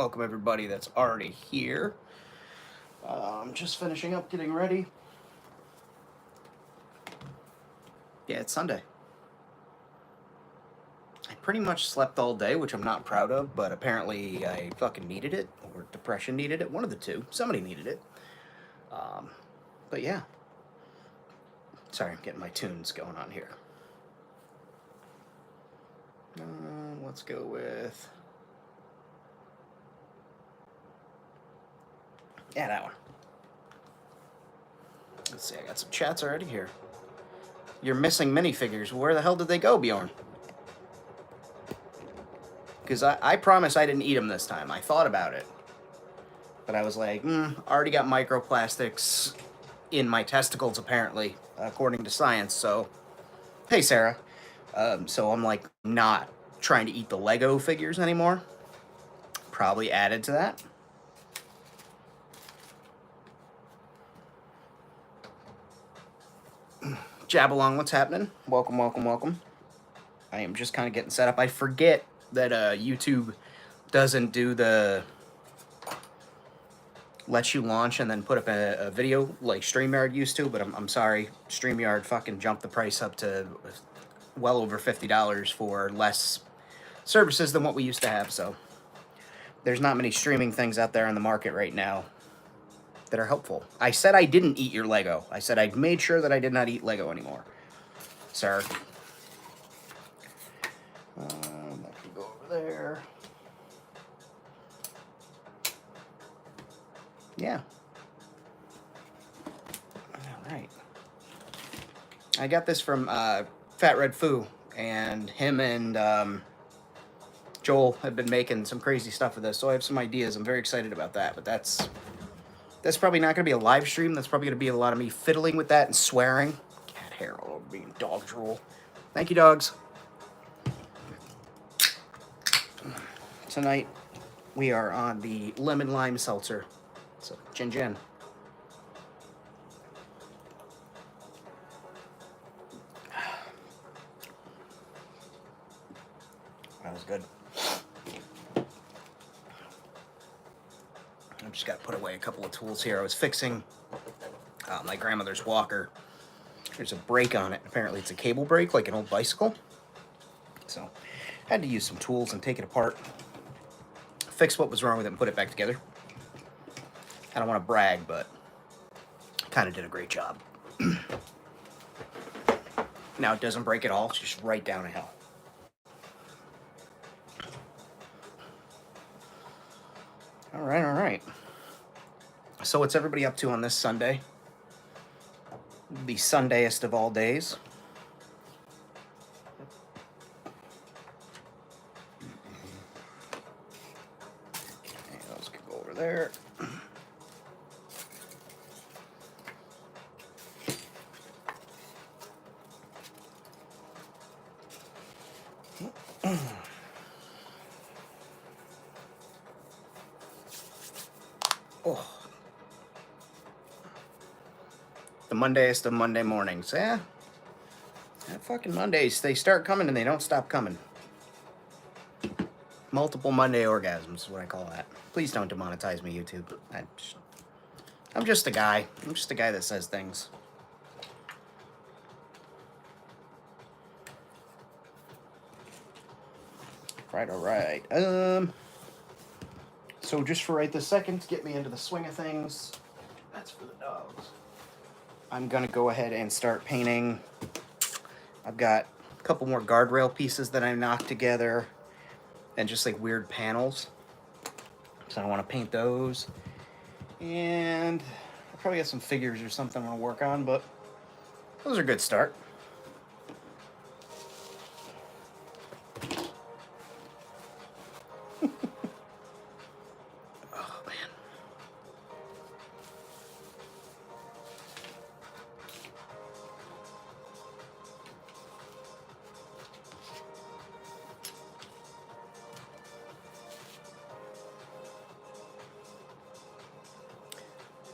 Welcome everybody that's already here. I'm just finishing up getting ready. Yeah, it's Sunday. I pretty much slept all day, which I'm not proud of, but apparently I fucking needed it, or depression needed it, one of the two. Somebody needed it. Um, but yeah. Sorry, I'm getting my tunes going on here. Let's go with... Yeah, that one. Let's see, I got some chats already here. You're missing minifigures. Where the hell did they go, Bjorn? Because I promise I didn't eat them this time. I thought about it. But I was like, already got microplastics in my testicles, apparently, according to science. So, hey, Sarah. So I'm like not trying to eat the Lego figures anymore. Probably added to that. Jab along, what's happening? Welcome, welcome, welcome. I am just kind of getting set up. I forget that YouTube doesn't do the lets you launch and then put up a video like StreamYard used to, but I'm sorry, StreamYard fucking jumped the price up to well over $50 for less services than what we used to have, so there's not many streaming things out there on the market right now that are helpful. I said I didn't eat your Lego. I said I made sure that I did not eat Lego anymore, sir. That can go over there. Yeah. All right. I got this from Fat Red Foo, and him and Joel have been making some crazy stuff with this, so I have some ideas. I'm very excited about that, but that's probably not going to be a live stream. That's probably going to be a lot of me fiddling with that and swearing. Cat hair all over me and dog drool. Thank you, dogs. Tonight, we are on the lemon lime seltzer. So, gin gin. That was good. I've just got to put away a couple of tools here. I was fixing my grandmother's walker. There's a brake on it. Apparently it's a cable brake, like an old bicycle. So I had to use some tools and take it apart, fix what was wrong with it, and put it back together. I don't want to brag, but kind of did a great job. Now it doesn't break at all. It's just right down a hill. All right, all right. So what's everybody up to on this Sunday? The Sundayest of all days. Okay, those can go over there. Oh. The Mondayest of Monday mornings. Yeah. That fucking Mondays, they start coming and they don't stop coming. Multiple Monday orgasms is what I call that. Please don't demonetize me, YouTube. I'm just a guy. I'm just a guy that says things. Right, all right. So just for right this second, to get me into the swing of things, that's for the dogs. I'm gonna go ahead and start painting. I've got a couple more guardrail pieces that I knocked together, and just like weird panels. So I want to paint those, and I probably got some figures or something I want to work on, but those are a good start.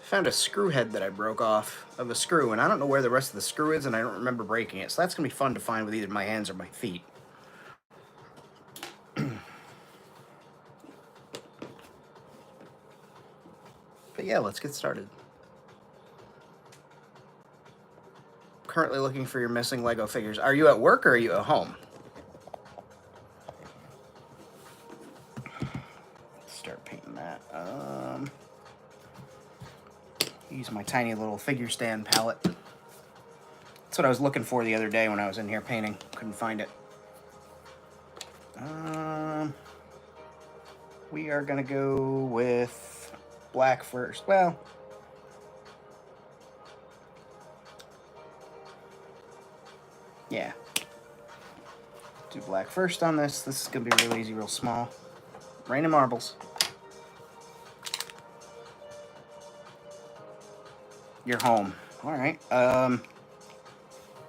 Found a screw head that I broke off of a screw, and I don't know where the rest of the screw is, and I don't remember breaking it. So that's going to be fun to find with either my hands or my feet. But yeah, let's get started. Currently looking for your missing Lego figures. Are you at work or are you at home? Let's start painting that. Use my tiny little figure stand palette. That's what I was looking for the other day when I was in here painting. Couldn't find it. We are gonna go with black first. Well, yeah. Do black first on this. This is gonna be real easy, real small. Rain of marbles. You're home. All right.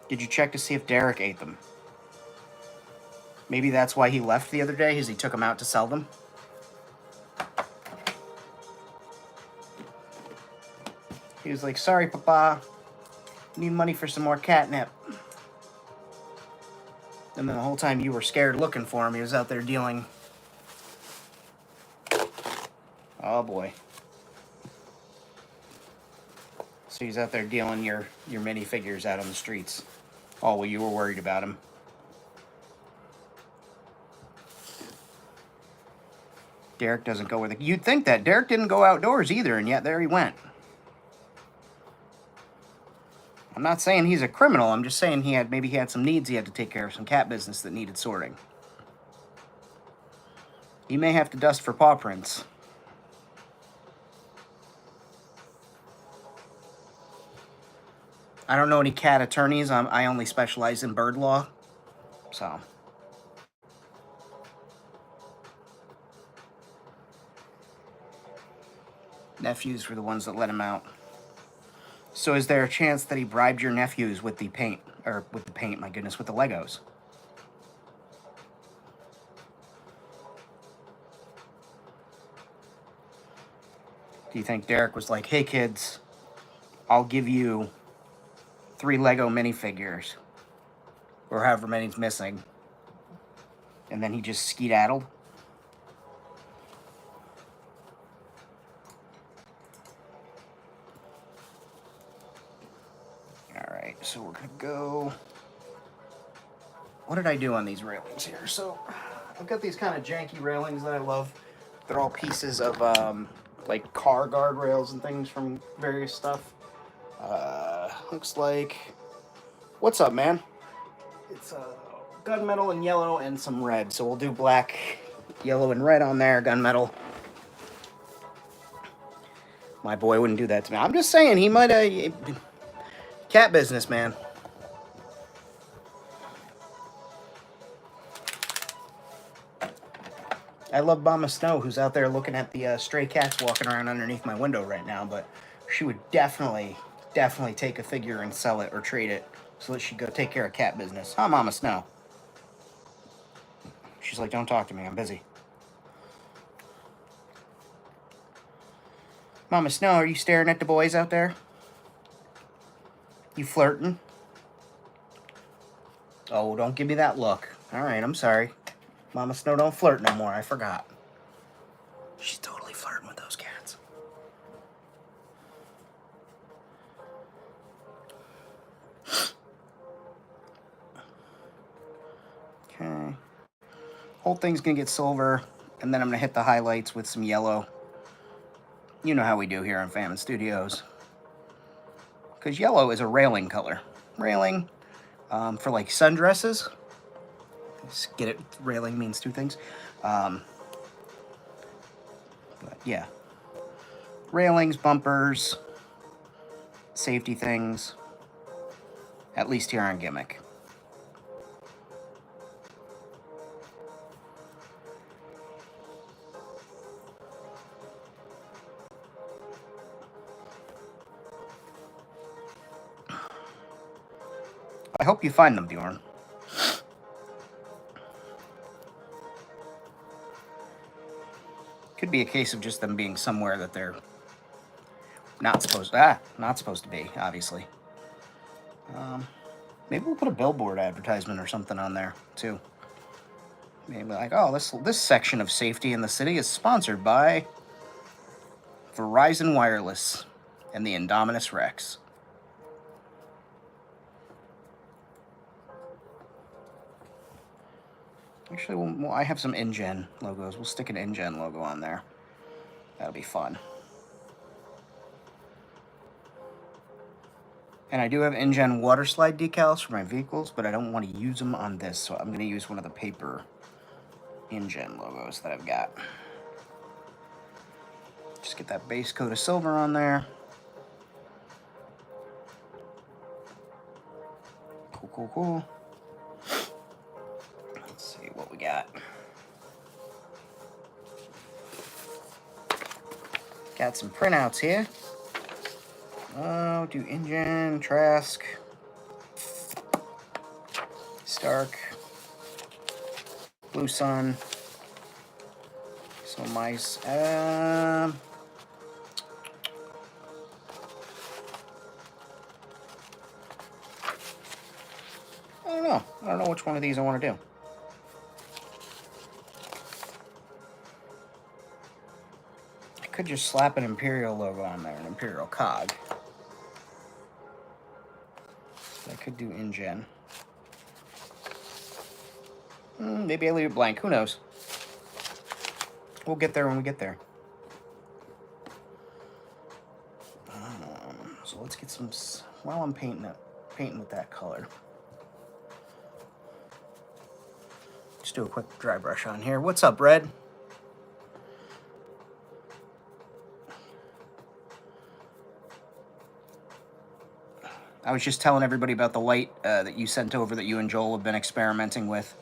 Did you check to see if Derek ate them? Maybe that's why he left the other day, is he took them out to sell them. He was like, sorry, Papa. Need money for some more catnip. And then the whole time you were scared looking for him, he was out there dealing. Oh, boy. So he's out there dealing your minifigures out on the streets. Oh, well, you were worried about him. Derek doesn't go with it. You'd think that. Derek didn't go outdoors either, and yet there he went. I'm not saying he's a criminal. I'm just saying maybe he had some needs he had to take care of, some cat business that needed sorting. He may have to dust for paw prints. I don't know any cat attorneys. I only specialize in bird law. So. Nephews were the ones that let him out. So is there a chance that he bribed your nephews with the paint? Or with the paint, my goodness, with the Legos? Do you think Derek was like, hey kids, I'll give you 3 Lego minifigures, or however many's missing, and then he just skedaddled? Alright, so we're gonna go... What did I do on these railings here? So, I've got these kind of janky railings that I love. They're all pieces of, like, car guardrails and things from various stuff. Looks like... What's up, man? It's gunmetal and yellow and some red. So we'll do black, yellow, and red on there. Gunmetal. My boy wouldn't do that to me. I'm just saying, he might have... Cat business, man. I love Mama Snow, who's out there looking at the stray cats walking around underneath my window right now, but she would definitely take a figure and sell it or trade it so that she'd go take care of cat business. Huh, Mama Snow? She's like, don't talk to me, I'm busy. Mama Snow, are you staring at the boys out there? You flirting? Oh, don't give me that look. All right, I'm sorry. Mama Snow don't flirt no more. I forgot. She's totally flirting with those cats. Okay. Whole thing's gonna get silver, and then I'm gonna hit the highlights with some yellow. You know how we do here on Famine Studios. Because yellow is a railing color. Railing for like sundresses. Just get it? Railing means 2 things. But yeah. Railings, bumpers, safety things. At least here on Gimmick. I hope you find them, Bjorn. Could be a case of just them being somewhere that they're not supposed to be, obviously. Maybe we'll put a billboard advertisement or something on there, too. Maybe like, oh, this section of safety in the city is sponsored by Verizon Wireless and the Indominus Rex. Actually, well, I have some InGen logos. We'll stick an InGen logo on there. That'll be fun. And I do have InGen water slide decals for my vehicles, but I don't want to use them on this, so I'm going to use one of the paper InGen logos that I've got. Just get that base coat of silver on there. Cool, cool, cool. Let's see what we got. Got some printouts here. Oh, do InGen, Trask, Stark, Blue Sun, some mice. I don't know. I don't know which one of these I want to do. I could just slap an Imperial logo on there, an Imperial cog. I could do InGen. Maybe I leave it blank. Who knows? We'll get there when we get there. So let's get some. While I'm painting with that color, just do a quick dry brush on here. What's up, Red? I was just telling everybody about the light that you sent over that you and Joel have been experimenting with.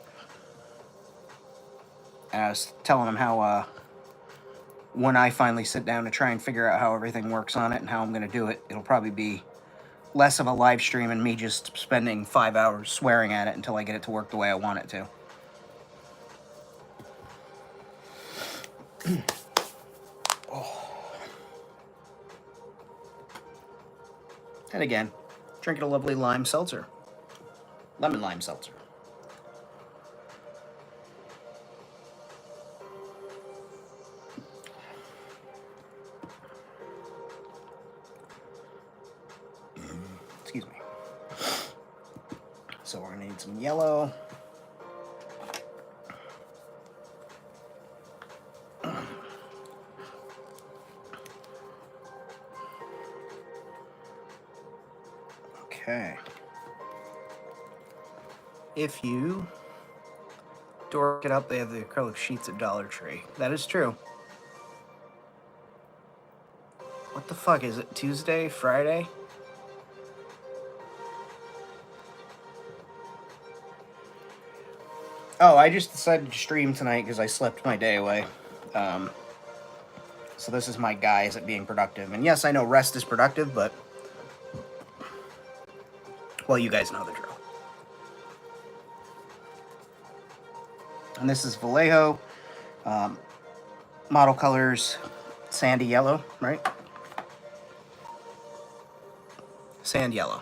And I was telling them how when I finally sit down to try and figure out how everything works on it and how I'm going to do it, it'll probably be less of a live stream and me just spending 5 hours swearing at it until I get it to work the way I want it to. Oh. And again, drinking a lovely lime seltzer. Lemon lime seltzer. Excuse me. So we're going to need some yellow. Okay. If you dork it up, they have the acrylic sheets at Dollar Tree. That is true. What the fuck is it? Tuesday? Friday? Oh, I just decided to stream tonight because I slept my day away. So this is my guise at being productive. And yes, I know rest is productive, but... well, you guys know the drill. And this is Vallejo. Model colors, sandy yellow, right? Sand yellow.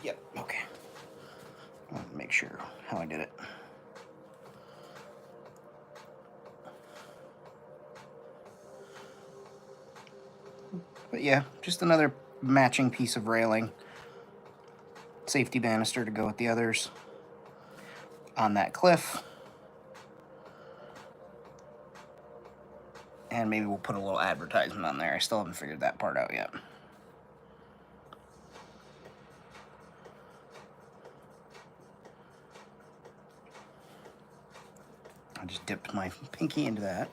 Yep, okay. I want to make sure how I did it. But yeah, just another matching piece of railing. Safety banister to go with the others on that cliff. And maybe we'll put a little advertisement on there. I still haven't figured that part out yet. I just dipped my pinky into that.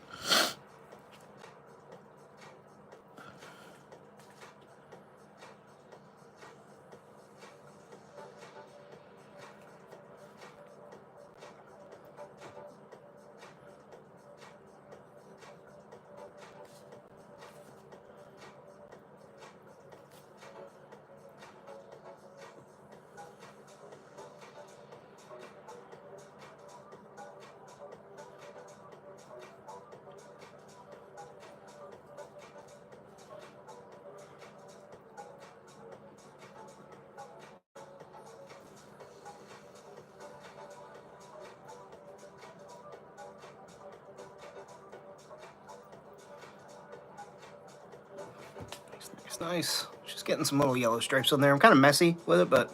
It's nice. Just getting some little yellow stripes on there. I'm kind of messy with it, but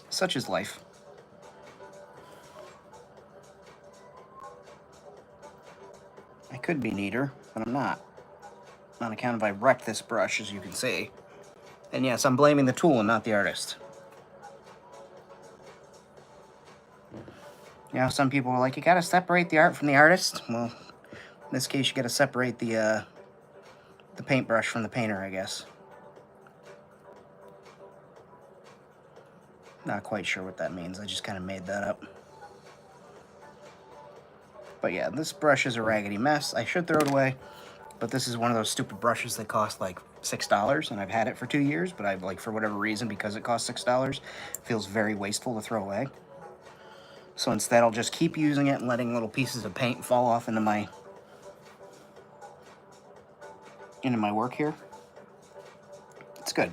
such is life. I could be neater, but I'm not. On account of I wrecked this brush, as you can see. And yes, I'm blaming the tool and not the artist. You know, some people are like, you gotta separate the art from the artist. Well, in this case, you gotta separate the paintbrush from the painter, I guess. Not quite sure what that means. I just kind of made that up. But yeah, this brush is a raggedy mess. I should throw it away. But this is one of those stupid brushes that cost like $6, and I've had it for 2 years, but I've, like, for whatever reason, because it costs $6, feels very wasteful to throw away. So instead, I'll just keep using it and letting little pieces of paint fall off into my work here. It's good.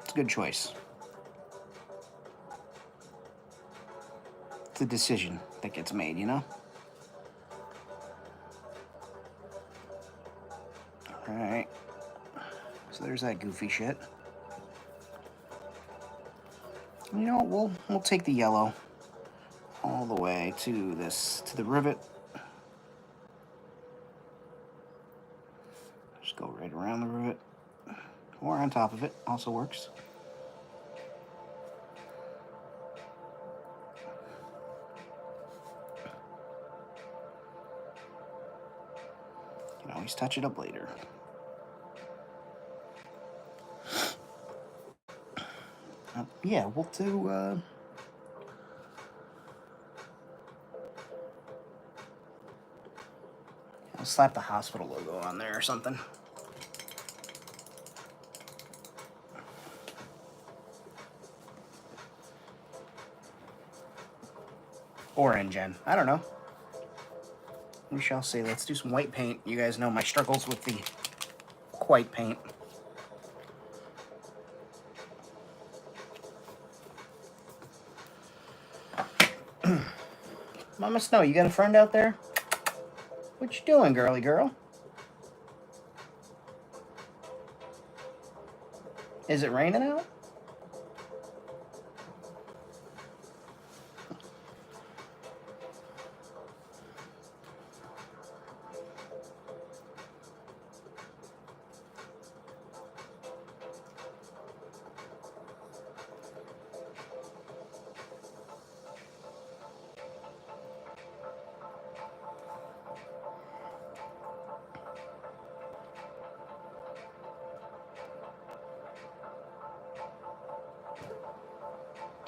It's a good choice. It's a decision that gets made, you know? Alright. So there's that goofy shit. You know what, we'll take the yellow all the way to the rivet. Just go right around the rivet. Or on top of it, also works. You can always touch it up later. Yeah, we'll do, I'll slap the hospital logo on there or something. Or InGen. I don't know. We shall see. Let's do some white paint. You guys know my struggles with the white paint. Mama Snow, you got a friend out there? What you doing, girly girl? Is it raining out?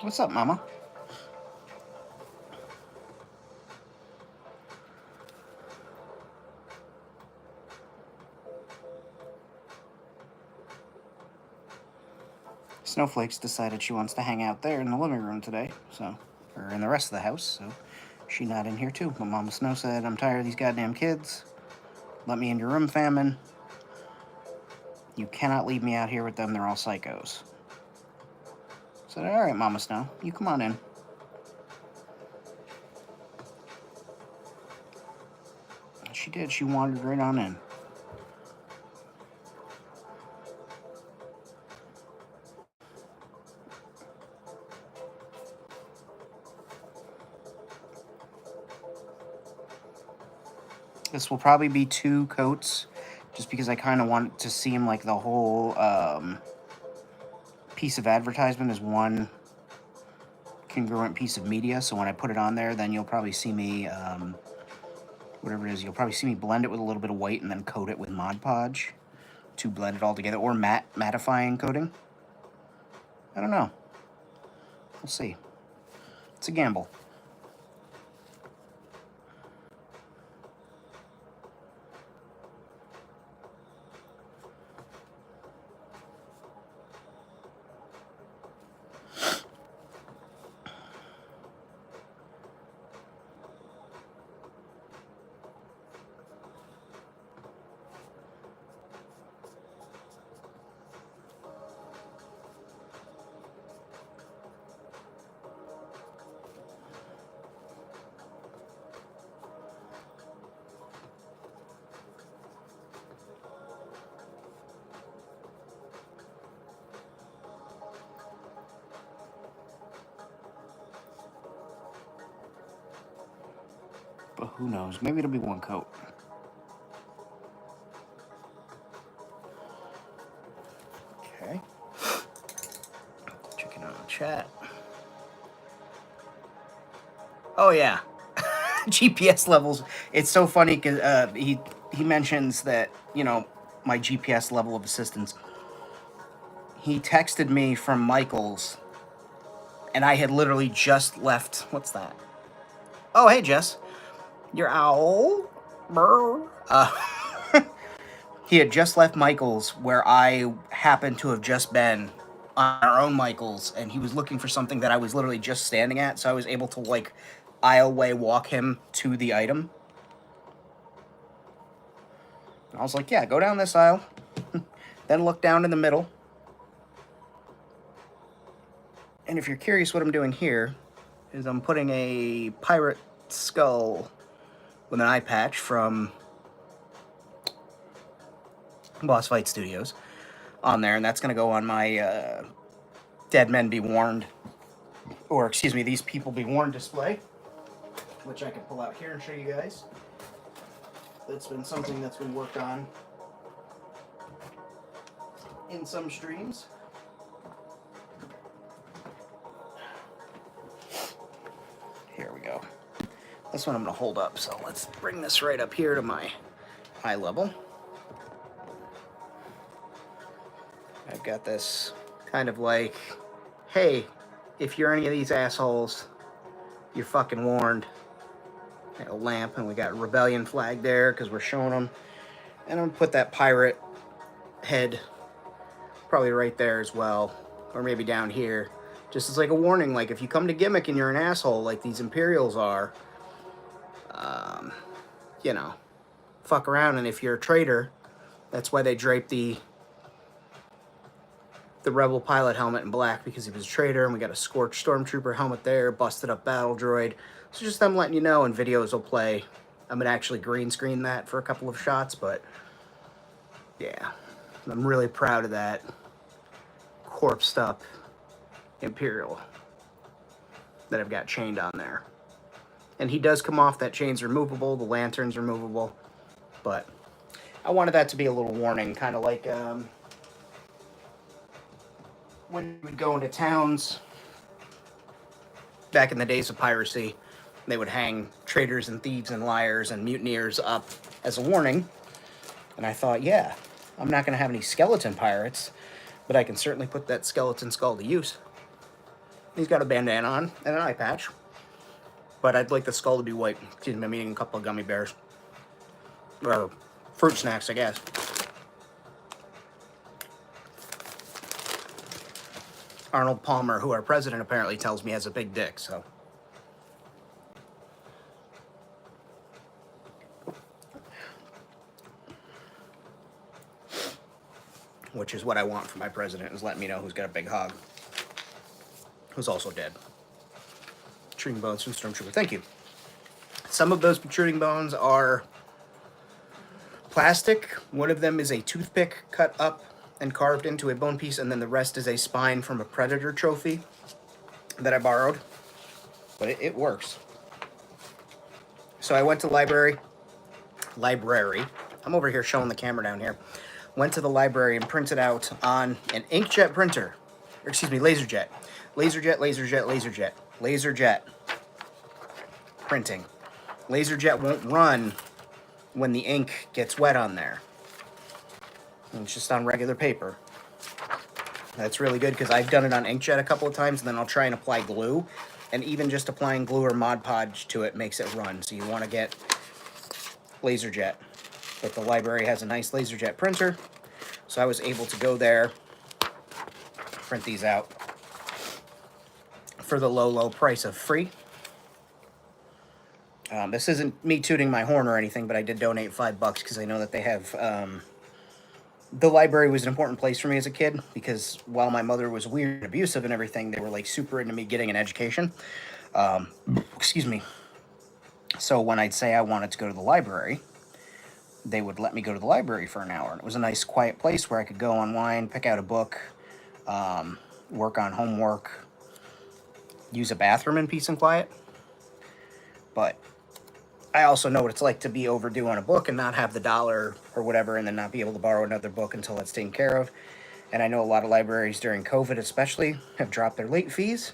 What's up, Mama? Snowflake's decided she wants to hang out there in the living room today, so, or in the rest of the house, so she's not in here too. But Mama Snow said, I'm tired of these goddamn kids. Let me in your room, famine. You cannot leave me out here with them. They're all psychos. I said, all right, Mama Snow, you come on in. She did. She wandered right on in. This will probably be 2 coats, just because I kind of want it to seem like the whole piece of advertisement is one congruent piece of media. So when I put it on there, then you'll probably see me, whatever it is, you'll probably see me blend it with a little bit of white and then coat it with Mod Podge to blend it all together, or mattifying coating. I don't know. We'll see. It's a gamble. But who knows? Maybe it'll be one coat. Okay. Checking out the chat. Oh yeah, GPS levels. It's so funny because he mentions that, you know, my GPS level of assistance. He texted me from Michael's, and I had literally just left. What's that? Oh, hey Jess, your owl. Brr. He had just left Michael's, where I happened to have just been on our own Michael's, and he was looking for something that I was literally just standing at, so I was able to, like, aisleway walk him to the item. I was like, yeah, go down this aisle, then look down in the middle. And if you're curious what I'm doing here, is I'm putting a pirate skull with an eye patch from Boss Fight Studios on there, and that's going to go on my Dead Men Be Warned, or excuse me, These People Be Warned display, which I can pull out here and show you guys. That's been something that's been worked on in some streams. Here we go. This one I'm going to hold up, so let's bring this right up here to my eye level. I've got this kind of like, hey, if you're any of these assholes, you're fucking warned. A lamp, and we got Rebellion flag there because we're showing them. And I'm going to put that pirate head probably right there as well, or maybe down here, just as like a warning, like if you come to Gimmick and you're an asshole like these Imperials are, you know, fuck around. And if you're a traitor, that's why they draped the Rebel pilot helmet in black, because he was a traitor. And we got a scorched stormtrooper helmet there, busted up battle droid. So just them letting you know, and videos will play. I'm gonna actually green screen that for a couple of shots, but yeah, I'm really proud of that corpsed up Imperial that I've got chained on there. And he does come off, that chain's removable, the lantern's removable, but I wanted that to be a little warning, kind of like when you would go into towns back in the days of piracy, they would hang traitors and thieves and liars and mutineers up as a warning. And I thought, yeah, I'm not going to have any skeleton pirates, but I can certainly put that skeleton skull to use. He's got a bandana on and an eye patch, but I'd like the skull to be white. Excuse me, I'm eating a couple of gummy bears. Or fruit snacks, I guess. Arnold Palmer, who our president apparently tells me has a big dick, so. Which is what I want for my president, is letting me know who's got a big hog. Who's also dead. Protruding bones from Stormtrooper. Thank you. Some of those protruding bones are plastic. One of them is a toothpick cut up and carved into a bone piece, and then the rest is a spine from a Predator trophy that I borrowed. But it works. So I went to library. I'm over here showing the camera down here. Went to the library and printed out on an inkjet printer. Or excuse me, laserjet. Laserjet printing. Laserjet won't run when the ink gets wet on there. And it's just on regular paper. That's really good because I've done it on inkjet a couple of times, and then I'll try and apply glue. And even just applying glue or Mod Podge to it makes it run. So you want to get laserjet. But the library has a nice laserjet printer, so I was able to go there, print these out for the low price of free. This isn't me tooting my horn or anything, but I did donate $5 because I know that they have. The library was an important place for me as a kid, because while my mother was weird and abusive and everything, they were like super into me getting an education. Excuse me. So when I'd say I wanted to go to the library, they would let me go to the library for an hour. And it was a nice, quiet place where I could go online, pick out a book, work on homework, use a bathroom in peace and quiet. But I also know what it's like to be overdue on a book and not have the dollar or whatever, and then not be able to borrow another book until that's taken care of. And I know a lot of libraries during COVID especially have dropped their late fees,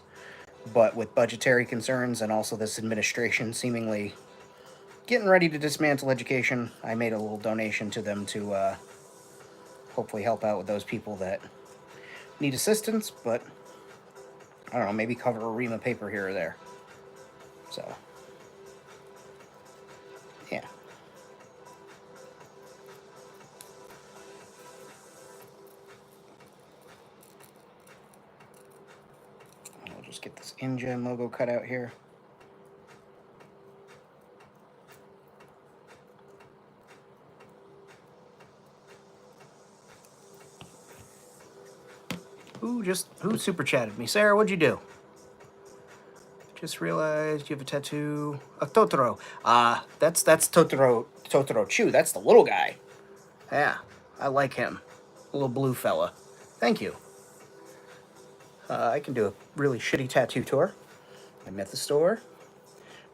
but with budgetary concerns and also this administration seemingly getting ready to dismantle education, I made a little donation to them to hopefully help out with those people that need assistance, but I don't know, maybe cover a ream of paper here or there. So, yeah. I'll just get this InGen logo cut out here. Who super chatted me? Sarah, what'd you do? Just realized you have a tattoo of Totoro. That's Totoro Chu. That's the little guy. Yeah, I like him. Little blue fella. Thank you. I can do a really shitty tattoo tour. I'm at the store.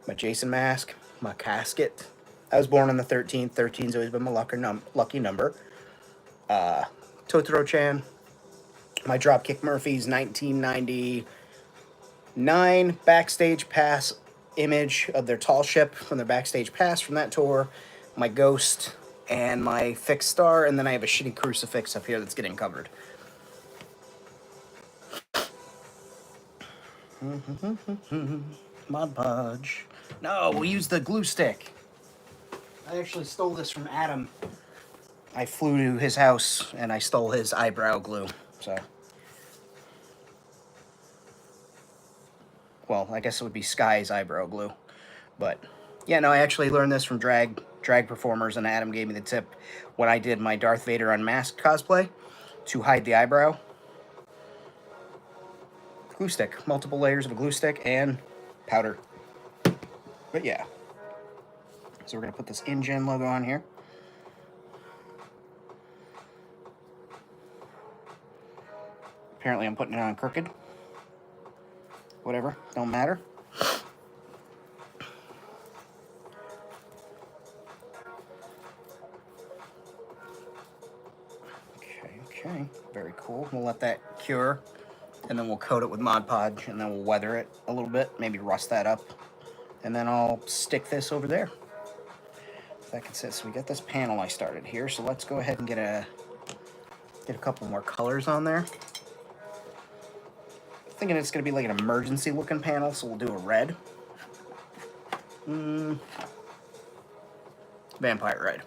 My Jason mask. My casket. I was born on the 13th. 13's always been my lucky number. Totoro-chan. My Dropkick Murphys 1999 backstage pass image of their tall ship from their backstage pass from that tour. My ghost and my fixed star, and then I have a shitty crucifix up here that's getting covered. Mod Podge. No, we'll use the glue stick. I actually stole this from Adam. I flew to his house and I stole his eyebrow glue. So, well, I guess it would be Sky's eyebrow glue. But yeah, no, I actually learned this from drag performers, and Adam gave me the tip when I did my Darth Vader Unmasked cosplay to hide the eyebrow. Glue stick, multiple layers of a glue stick and powder. But yeah, so we're gonna put this InGen logo on here. Apparently I'm putting it on crooked. Whatever, don't matter. Okay, very cool. We'll let that cure, and then we'll coat it with Mod Podge, and then we'll weather it a little bit, maybe rust that up, and then I'll stick this over there. That consists. So we got this panel I started here, so let's go ahead and get a couple more colors on there. Thinking it's going to be like an emergency looking panel, so we'll do a red. Vampire red.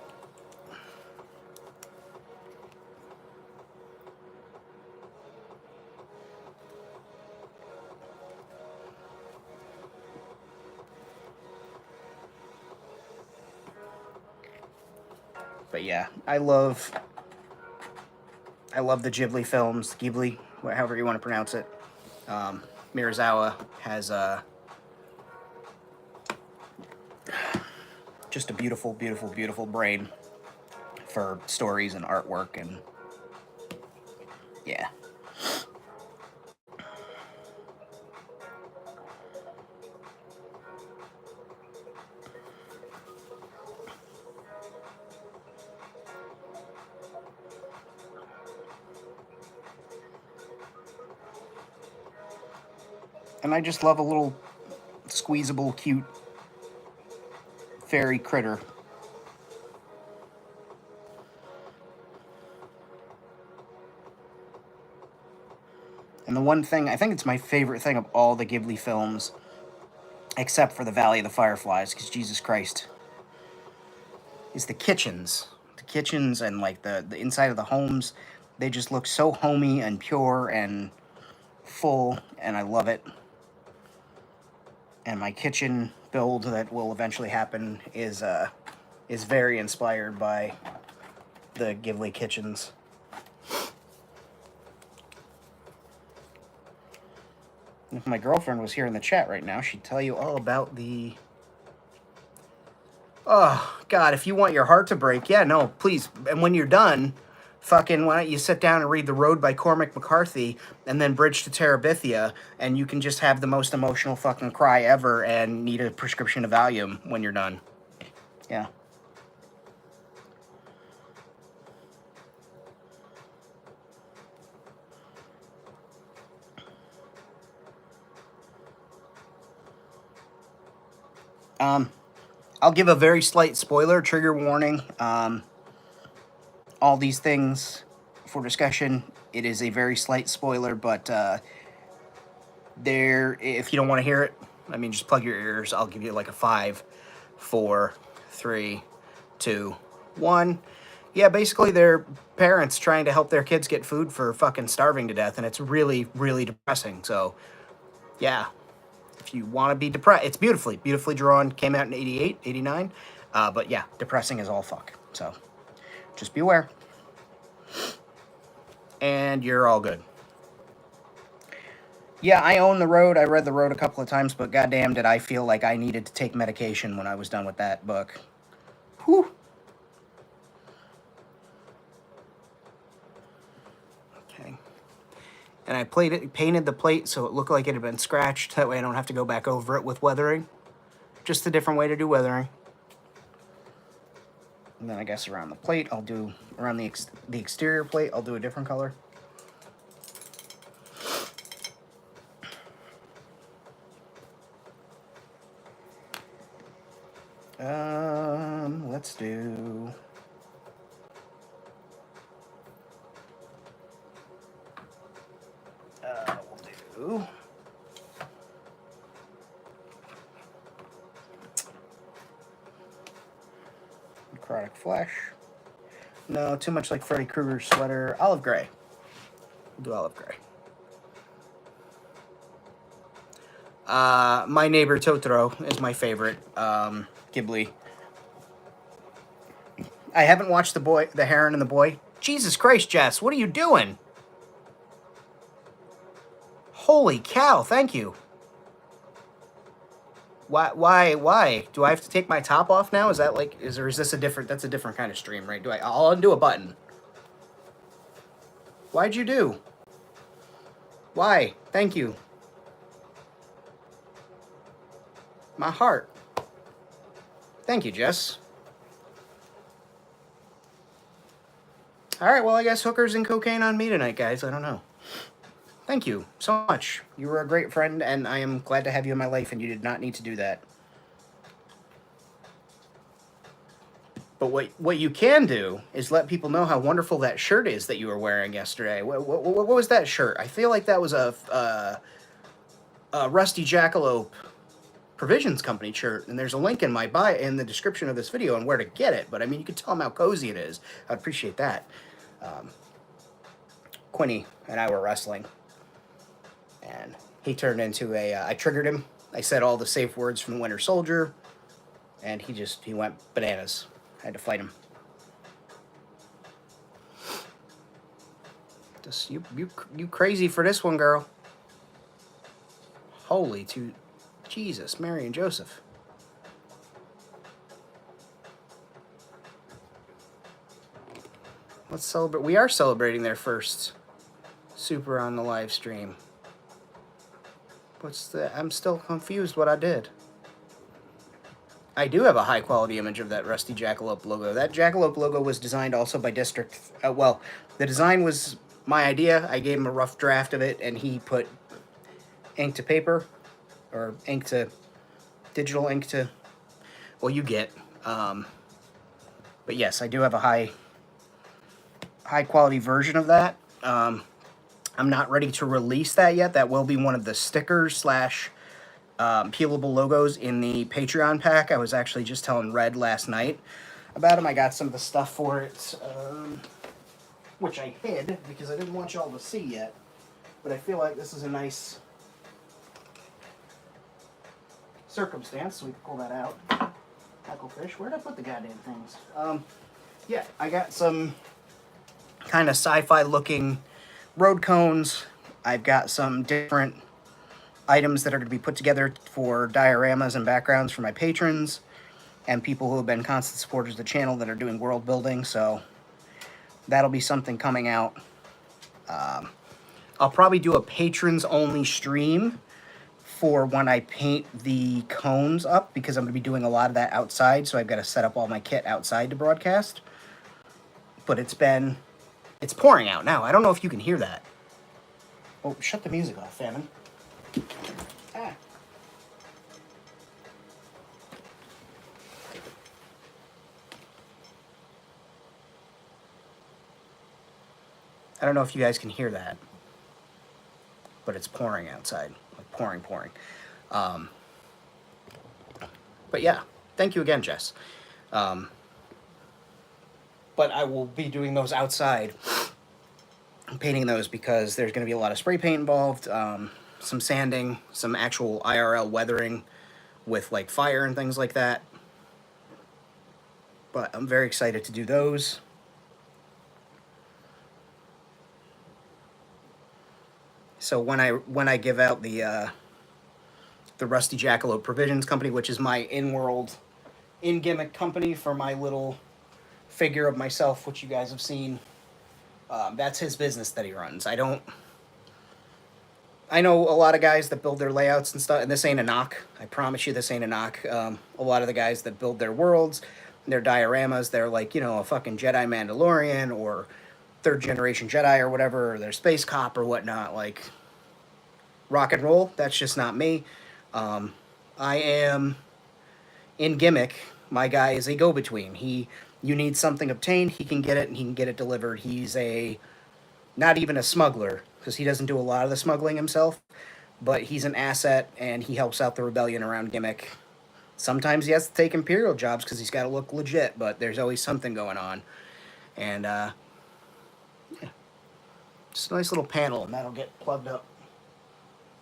But yeah, I love the Ghibli films, Ghibli, however you want to pronounce it. Mirazawa has just a beautiful, beautiful, beautiful brain for stories and artwork, and yeah. And I just love a little squeezable, cute fairy critter. And the one thing, I think it's my favorite thing of all the Ghibli films, except for the Valley of the Fireflies, because Jesus Christ, is the kitchens. The kitchens and like the inside of the homes, they just look so homey and pure and full, and I love it. And my kitchen build that will eventually happen is very inspired by the Ghibli kitchens. If my girlfriend was here in the chat right now, she'd tell you all about the... Oh, God, if you want your heart to break, yeah, no, please. And when you're done, fucking, why don't you sit down and read The Road by Cormac McCarthy, and then Bridge to Terabithia, and you can just have the most emotional fucking cry ever and need a prescription of Valium when you're done. Yeah. I'll give a very slight spoiler, trigger warning. All these things for discussion. It is a very slight spoiler, but if you don't want to hear it, I mean, just plug your ears. I'll give you like a 5, 4, 3, 2, 1. Yeah, basically they're parents trying to help their kids get food for fucking starving to death, and it's really, really depressing. So, yeah, if you want to be depressed, it's beautifully drawn. Came out in 88, 89. But yeah, depressing as all fuck. So, just be aware. And you're all good. Yeah, I own The Road. I read The Road a couple of times, but goddamn did I feel like I needed to take medication when I was done with that book. Whew. Okay. And I painted the plate so it looked like it had been scratched. That way I don't have to go back over it with weathering. Just a different way to do weathering. And then I guess around the plate, I'll do, around the exterior plate, I'll do a different color. Let's do... we'll do... necrotic flesh. No, too much like Freddy Krueger's sweater. Olive gray. We'll do olive gray. My Neighbor Totoro is my favorite Ghibli. I haven't watched The Heron and the Boy. Jesus Christ, Jess, what are you doing? Holy cow, thank you. Why? Do I have to take my top off now? Is that like, is this a different, that's a different kind of stream, right? I'll undo a button. Why'd you do? Why? Thank you. My heart. Thank you, Jess. Alright, well, I guess hookers and cocaine on me tonight, guys. I don't know. Thank you so much. You were a great friend, and I am glad to have you in my life, and you did not need to do that. But what you can do is let people know how wonderful that shirt is that you were wearing yesterday. What was that shirt? I feel like that was a Rusty Jackalope Provisions Company shirt, and there's a link in in the description of this video on where to get it. But I mean, you can tell them how cozy it is. I'd appreciate that. Quinny and I were wrestling, and he turned into I triggered him. I said all the safe words from the Winter Soldier, and he went bananas. I had to fight him. Just you crazy for this one, girl. Holy Jesus, Mary and Joseph. Let's celebrate. We are celebrating their first super on the live stream. I'm still confused what I did. I do have a high quality image of that Rusty Jackalope logo. That Jackalope logo was designed also by District. Well, the design was my idea. I gave him a rough draft of it, and he put ink to paper, or digital ink to, well, you get. But yes, I do have a high quality version of that. I'm not ready to release that yet. That will be one of the stickers / peelable logos in the Patreon pack. I was actually just telling Red last night about him. I got some of the stuff for it, which I hid because I didn't want y'all to see yet. But I feel like this is a nice circumstance, so we can pull that out. Tacklefish. Where'd I put the goddamn things? Yeah, I got some kind of sci-fi looking road cones. I've got some different items that are going to be put together for dioramas and backgrounds for my patrons and people who have been constant supporters of the channel that are doing world building, so that'll be something coming out. I'll probably do a patrons only stream for when I paint the cones up, because I'm going to be doing a lot of that outside, so I've got to set up all my kit outside to broadcast. But it's pouring out now. I don't know if you can hear that. Oh, shut the music off, Famine. Ah. I don't know if you guys can hear that, but it's pouring outside. Like pouring. But yeah, thank you again, Jess. But I will be doing those outside, painting those, because there's going to be a lot of spray paint involved, some sanding, some actual IRL weathering with like fire and things like that. But I'm very excited to do those. So when I give out the Rusty Jackalope Provisions Company, which is my in-gimmick company for my little figure of myself, which you guys have seen, that's his business that he runs. I know a lot of guys that build their layouts and stuff, and this ain't a knock. I promise you, this ain't a knock. A lot of the guys that build their worlds, their dioramas, they're like, a fucking Jedi Mandalorian or third generation Jedi or whatever, or their space cop or whatnot. Like, rock and roll, that's just not me. I am in Gimmick. My guy is a go-between. You need something obtained, he can get it, and he can get it delivered. He's not even a smuggler, because he doesn't do a lot of the smuggling himself, but he's an asset, and he helps out the rebellion around Gimmick. Sometimes he has to take Imperial jobs because he's got to look legit, but there's always something going on. And, yeah. Just a nice little panel, and that'll get plugged up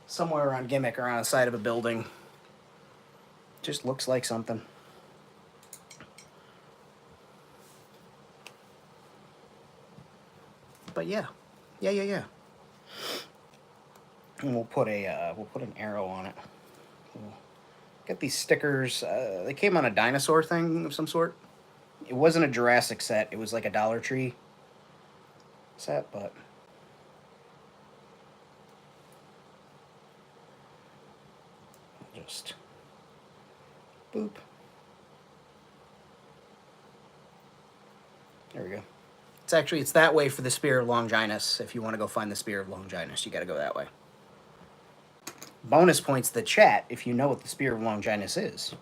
somewhere around Gimmick or on the side of a building. Just looks like something. But yeah. And we'll put an arrow on it. We'll get these stickers. They came on a dinosaur thing of some sort. It wasn't a Jurassic set. It was like a Dollar Tree set, but just boop. There we go. It's that way for the Spear of Longinus. If you want to go find the Spear of Longinus, you got to go that way. Bonus points to the chat if you know what the Spear of Longinus is,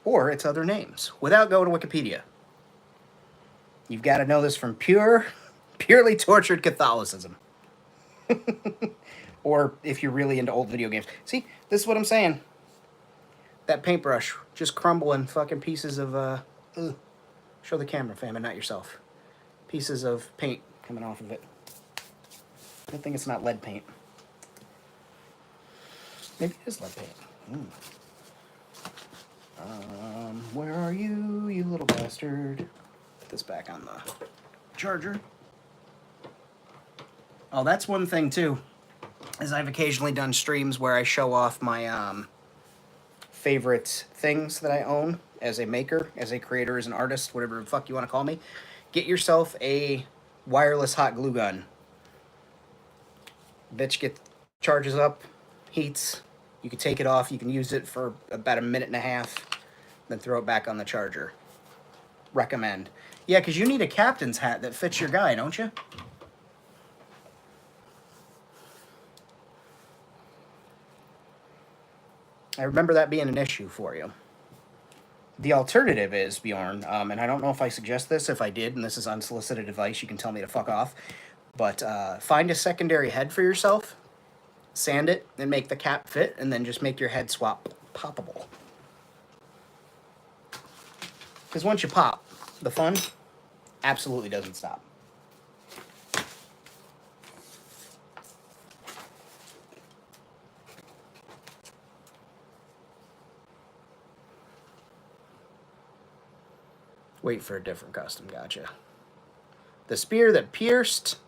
or its other names, without going to Wikipedia. You've got to know this from purely tortured Catholicism. Or if you're really into old video games. See, this is what I'm saying. That paintbrush just crumbling fucking pieces of, show the camera, Famine, not yourself. Pieces of paint coming off of it. Good thing it's not lead paint. Maybe it is lead paint. Where are you, you little bastard? Put this back on the charger. Oh, that's one thing, too, is I've occasionally done streams where I show off my favorite things that I own as a maker, as a creator, as an artist, whatever the fuck you want to call me. Get yourself a wireless hot glue gun. Bitch charges up, heats. You can take it off. You can use it for about a minute and a half, then throw it back on the charger. Recommend. Yeah, because you need a captain's hat that fits your guy, don't you? I remember that being an issue for you. The alternative is, Bjorn, and I don't know if I suggest this. If I did, and this is unsolicited advice, you can tell me to fuck off. But find a secondary head for yourself, sand it, and make the cap fit, and then just make your head swap poppable. Because once you pop, the fun absolutely doesn't stop. Wait for a different custom, gotcha. The spear that pierced.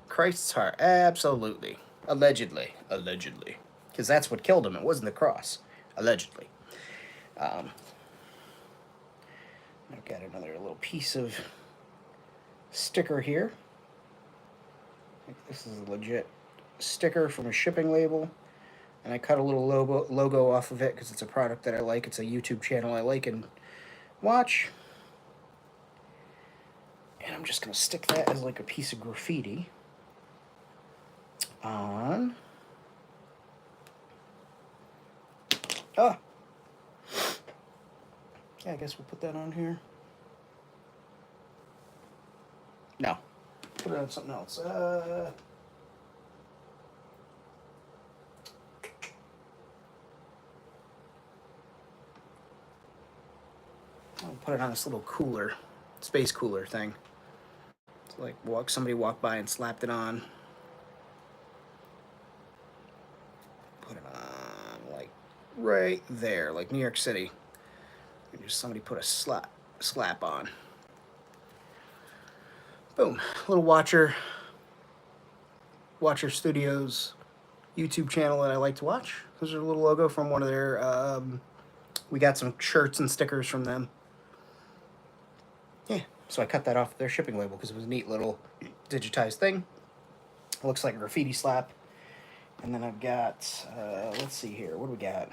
Christ's heart, absolutely. Allegedly. Because that's what killed him, it wasn't the cross. Allegedly. I've got another little piece of sticker here. This is a legit sticker from a shipping label. And I cut a little logo off of it because it's a product that I like. It's a YouTube channel I like and watch. And I'm just going to stick that as like a piece of graffiti on... Oh! Yeah, I guess we'll put that on here. No. Put it on something else. I'll put it on this little cooler, space cooler thing. It's like somebody walked by and slapped it on. Put it on like right there, like New York City. And just somebody put a slap on. Boom. Little Watcher Studios YouTube channel that I like to watch. There's a little logo from one of their, we got some shirts and stickers from them. Yeah, so I cut that off their shipping label because it was a neat little digitized thing. It looks like a graffiti slap. And then I've got, let's see here, what do we got?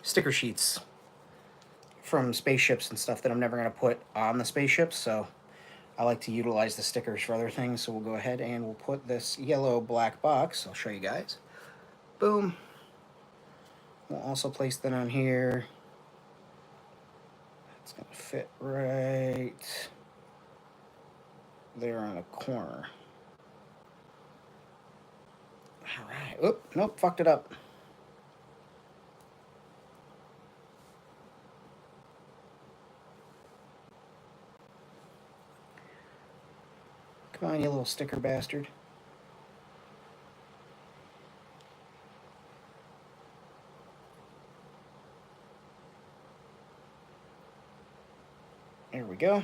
Sticker sheets from spaceships and stuff that I'm never going to put on the spaceships, so I like to utilize the stickers for other things. So we'll go ahead and we'll put this yellow black box. I'll show you guys. Boom. We'll also place that on here. It's going to fit right there on the corner. All right. Oop, nope, fucked it up. Come on, you little sticker bastard. There we go.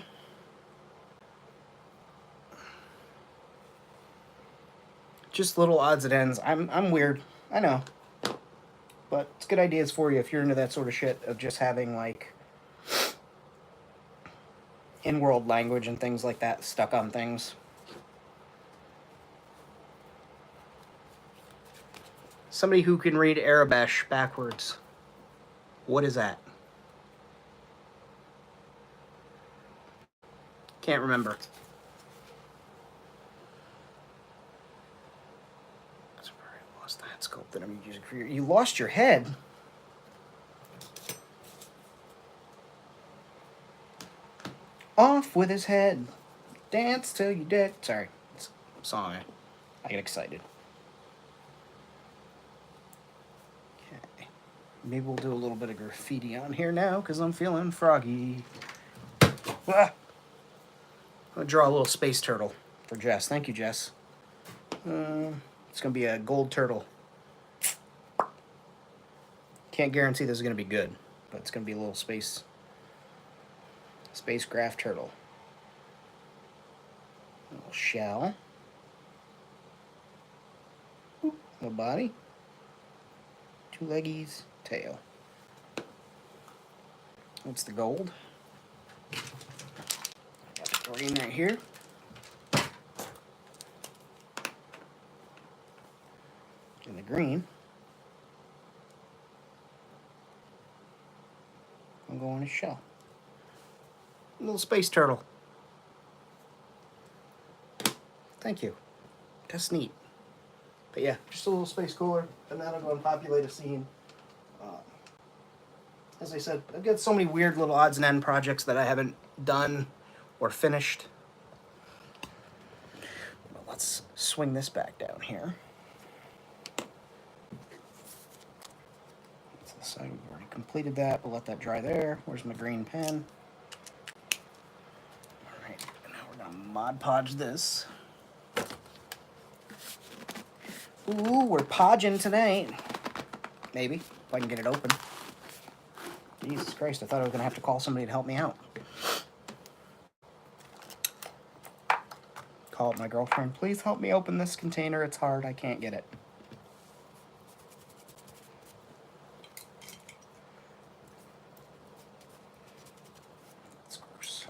Just little odds and ends. I'm weird, I know, but it's good ideas for you if you're into that sort of shit of just having like in-world language and things like that stuck on things. Somebody who can read Arabic backwards. What is that? Can't remember. That's where I lost that scope that I'm using for you. You lost your head? Off with his head. Dance till you're dead. Sorry. It's a song. I get excited. Okay. Maybe we'll do a little bit of graffiti on here now because I'm feeling froggy. Ah! I'm going to draw a little space turtle for Jess. Thank you, Jess. It's going to be a gold turtle. Can't guarantee this is going to be good, but it's going to be a little spacecraft turtle. A little shell. Little body. Two leggies. Tail. That's the gold. Green right here. And the green. I'm going to shell. A little space turtle. Thank you. That's neat. But yeah, just a little space cooler, and that'll go and populate a scene. As I said, I've got so many weird little odds and end projects that I haven't done or finished. Well, let's swing this back down here. So we've already completed that. We'll let that dry there. Where's my green pen? All right, now we're gonna Mod Podge this. Ooh, we're podging tonight. Maybe, if I can get it open. Jesus Christ, I thought I was gonna have to call somebody to help me out. Call up my girlfriend. Please help me open this container. It's hard. I can't get it. That's gross.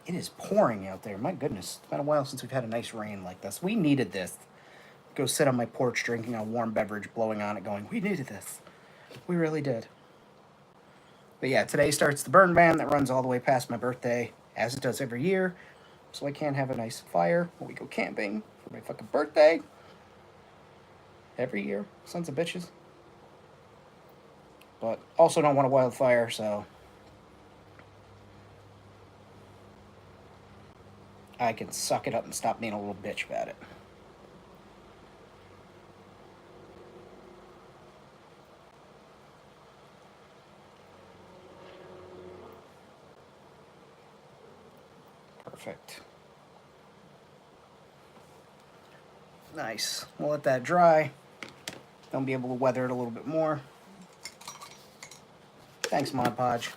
It is pouring out there. My goodness, it's been a while since we've had a nice rain like this. We needed this. Go sit on my porch drinking a warm beverage, blowing on it, going, we needed this. We really did. But yeah, today starts the burn ban that runs all the way past my birthday, as it does every year. So I can have a nice fire when we go camping for my fucking birthday. Every year, sons of bitches. But also don't want a wildfire, so I can suck it up and stop being a little bitch about it. Perfect. Nice. We'll let that dry. Then be able to weather it a little bit more. Thanks, Mod Podge.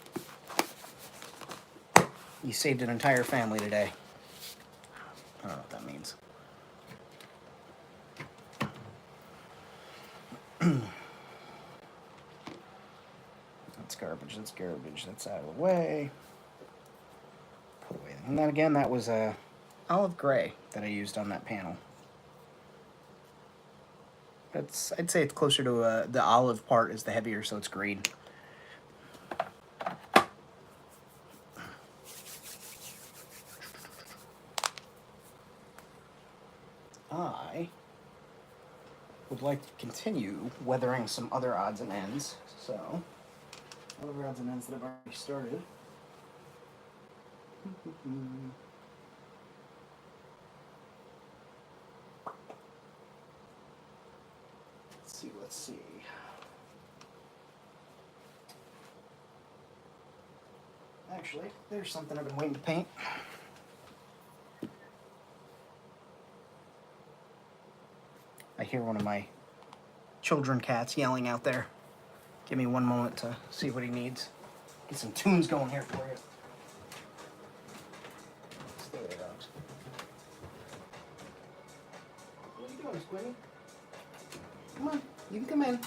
You saved an entire family today. I don't know what that means. That's garbage, that's garbage, that's out of the way. Put away. And then again, that was a olive gray that I used on that panel. I'd say it's closer to the olive part is the heavier, so it's green. I would like to continue weathering some other odds and ends, so other odds and ends that I've already started. Let's see. Actually, there's something I've been waiting to paint. I hear one of my children cats yelling out there. Give me one moment to see what he needs. Get some tunes going here for you. Stay there, dogs. What are you doing, Squiddy? Come on, you can come in.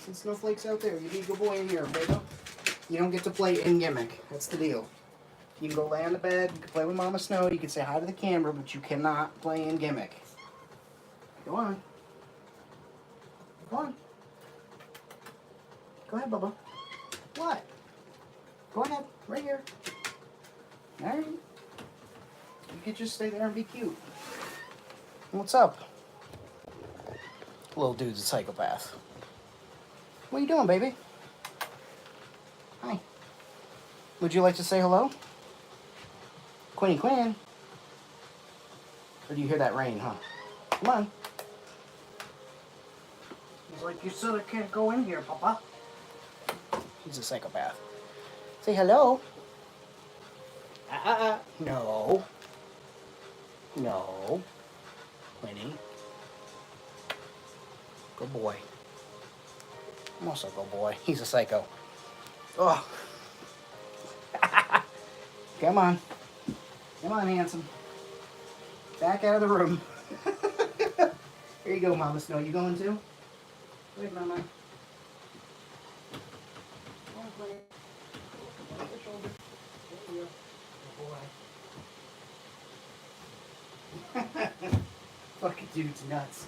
Some snowflakes out there. You be a good boy in here, baby. You don't get to play in Gimmick. That's the deal. You can go lay on the bed, you can play with Mama Snow, you can say hi to the camera, but you cannot play in Gimmick. Go on. Go on. Go ahead, Bubba. What? Go ahead. Right here. Alright. You could just stay there and be cute. What's up? Little dude's a psychopath. What are you doing, baby? Hi. Would you like to say hello? Quinny Quinn. Or do you hear that rain, huh? Come on. He's like, you said I can't go in here, Papa. He's a psychopath. Say hello. No. No. Quinny. Good boy. I'm also a good boy. He's a psycho. Oh. Come on. Come on, handsome. Back out of the room. Here you go, Mama Snow. You going too? Wait, Mama. Come on, play. On your shoulder. There you go. Good boy. Fucking dude's nuts.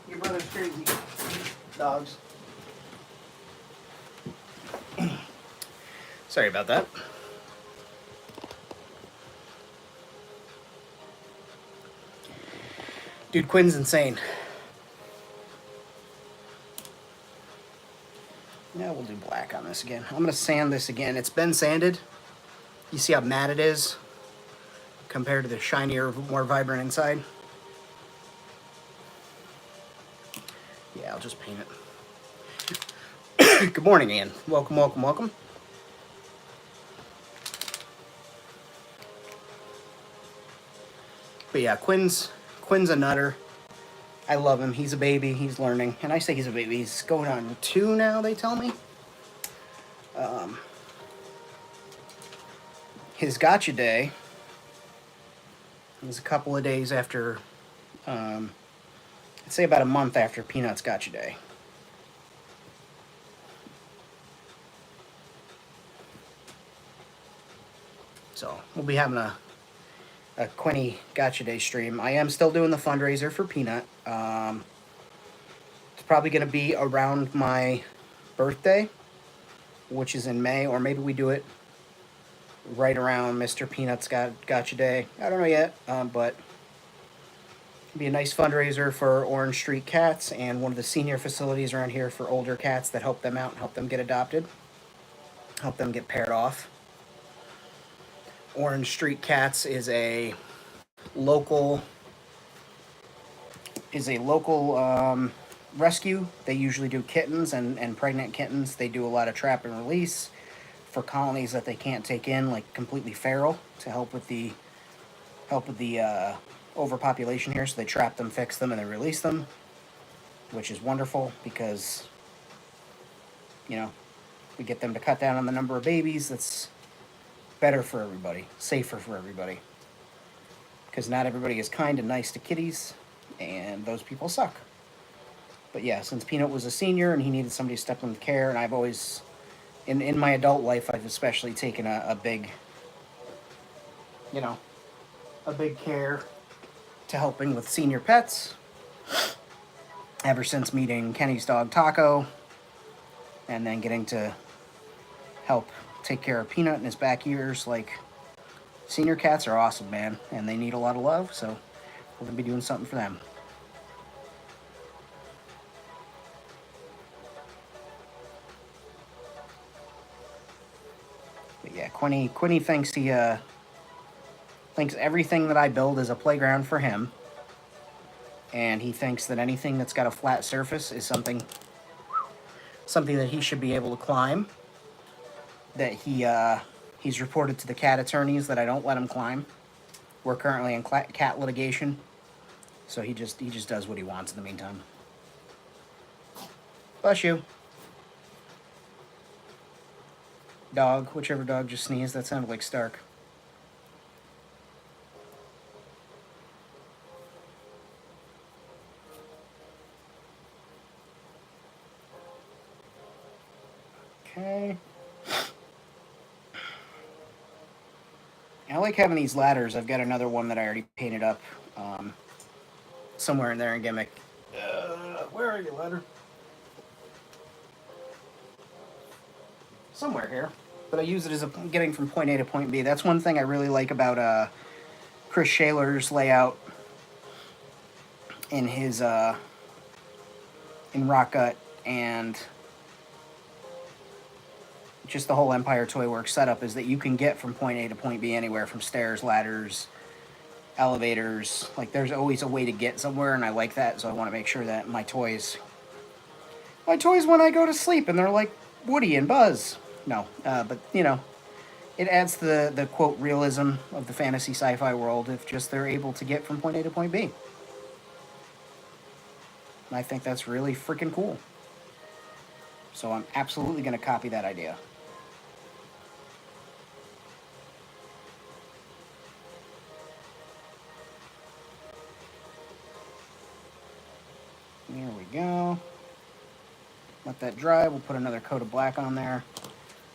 Your brother's crazy. Dogs. Sorry about that. Dude, Quinn's insane. Now we'll do black on this again. I'm going to sand this again. It's been sanded. You see how matte it is compared to the shinier, more vibrant inside? Yeah, I'll just paint it. Good morning, Ian. Welcome, welcome, welcome. But yeah, Quinn's a nutter. I love him. He's a baby. He's learning. And I say he's a baby. He's going on 2 now, they tell me. His gotcha day was a couple of days after I'd say about a month after Peanuts Gotcha Day. So we'll be having a Quinny Gotcha Day stream. I am still doing the fundraiser for Peanut. It's probably going to be around my birthday, which is in May, or maybe we do it right around Mr. Peanut's Gotcha Day. I don't know yet, but it'll be a nice fundraiser for Orange Street Cats and one of the senior facilities around here for older cats that help them out and help them get adopted, help them get paired off. Orange Street Cats is a local rescue. They usually do kittens and pregnant kittens. They do a lot of trap and release for colonies that they can't take in, like completely feral, to help with the overpopulation here. So they trap them, fix them, and then release them, which is wonderful because, you know, we get them to cut down on the number of babies. That's better for everybody, safer for everybody, because not everybody is kind and nice to kitties, and those people suck. But yeah, since Peanut was a senior and he needed somebody to step in with care, and I've always, in my adult life, I've especially taken a big, a big care to helping with senior pets. Ever since meeting Kenny's dog Taco, and then getting to help take care of Peanut in his back years, like, senior cats are awesome, man, and they need a lot of love, so we're gonna be doing something for them. But yeah, Quinny thinks thinks everything that I build is a playground for him, and he thinks that anything that's got a flat surface is something that he should be able to climb. That he's reported to the cat attorneys that I don't let him climb. We're currently in cat litigation, so he just does what he wants in the meantime. Bless you. Dog, whichever dog just sneezed, that sounded like Stark. Okay. I like having these ladders. I've got another one that I already painted up somewhere in there in Gimmick. Where are you, ladder? Somewhere here. But I use it as getting from point A to point B. That's one thing I really like about Chris Shaler's layout in his in Rock Gut, and just the whole Empire Toy Works setup, is that you can get from point A to point B anywhere, from stairs, ladders, elevators. Like, there's always a way to get somewhere, and I like that, so I want to make sure that my toys when I go to sleep, and they're like Woody and Buzz. No, but, it adds to the quote realism of the fantasy sci-fi world if just they're able to get from point A to point B. And I think that's really freaking cool. So I'm absolutely going to copy that idea. There we go. Let that dry. We'll put another coat of black on there,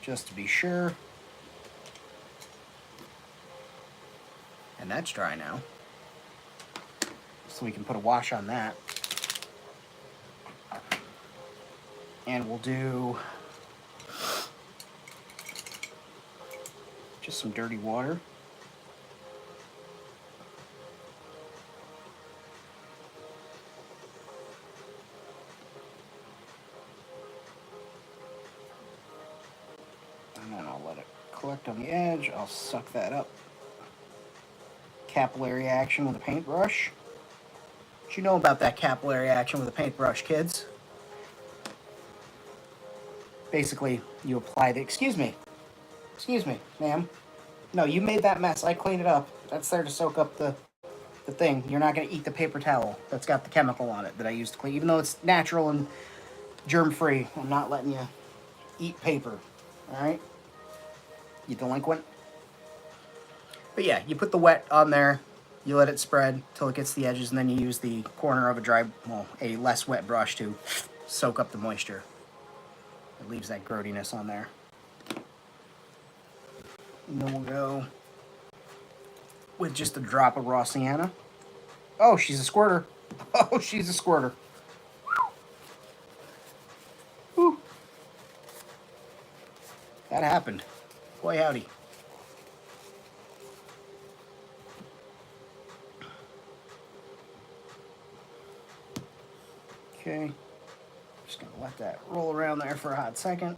just to be sure. And that's dry now. So we can put a wash on that. And we'll do just some dirty water. And then I'll let it collect on the edge. I'll suck that up. Capillary action with a paintbrush. What you know about that capillary action with a paintbrush, kids? Basically, you apply the... Excuse me, ma'am. No, you made that mess. I cleaned it up. That's there to soak up the thing. You're not going to eat the paper towel that's got the chemical on it that I used to clean. Even though it's natural and germ-free, I'm not letting you eat paper. All right? You delinquent? But yeah, you put the wet on there. You let it spread till it gets to the edges, and then you use the corner of a less wet brush to soak up the moisture. It leaves that growtiness on there. And then we'll go with just a drop of raw sienna. Oh, she's a squirter. Oh, she's a squirter. Whew. That happened. Boy, howdy. Okay. Just going to let that roll around there for a hot second.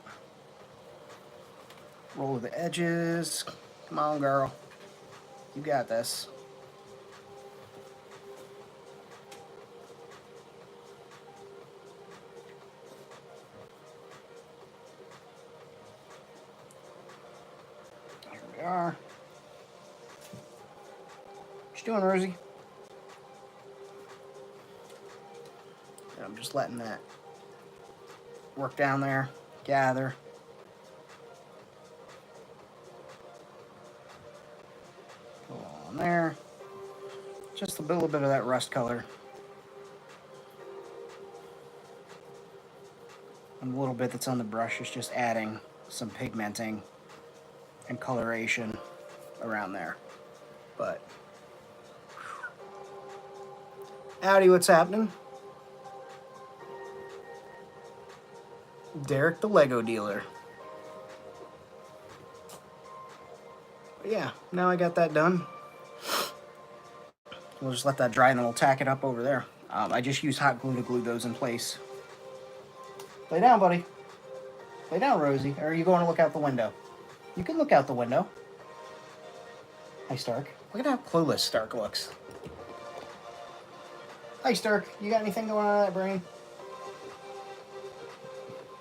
Roll the edges. Come on, girl. You got this. Here we are. What you doing, Rosie? And I'm just letting that work down there, gather. Go on there. Just a little bit of that rust color. And a little bit that's on the brush is just adding some pigmenting and coloration around there. But howdy, what's happening? Derek the Lego dealer. But yeah, now I got that done. We'll just let that dry and then we'll tack it up over there. I just use hot glue to glue those in place. Lay down, buddy. Lay down, Rosie. Or are you going to look out the window? You can look out the window. Hi, Stark. Look at how clueless Stark looks. Hi, Stark. You got anything going on in that brain?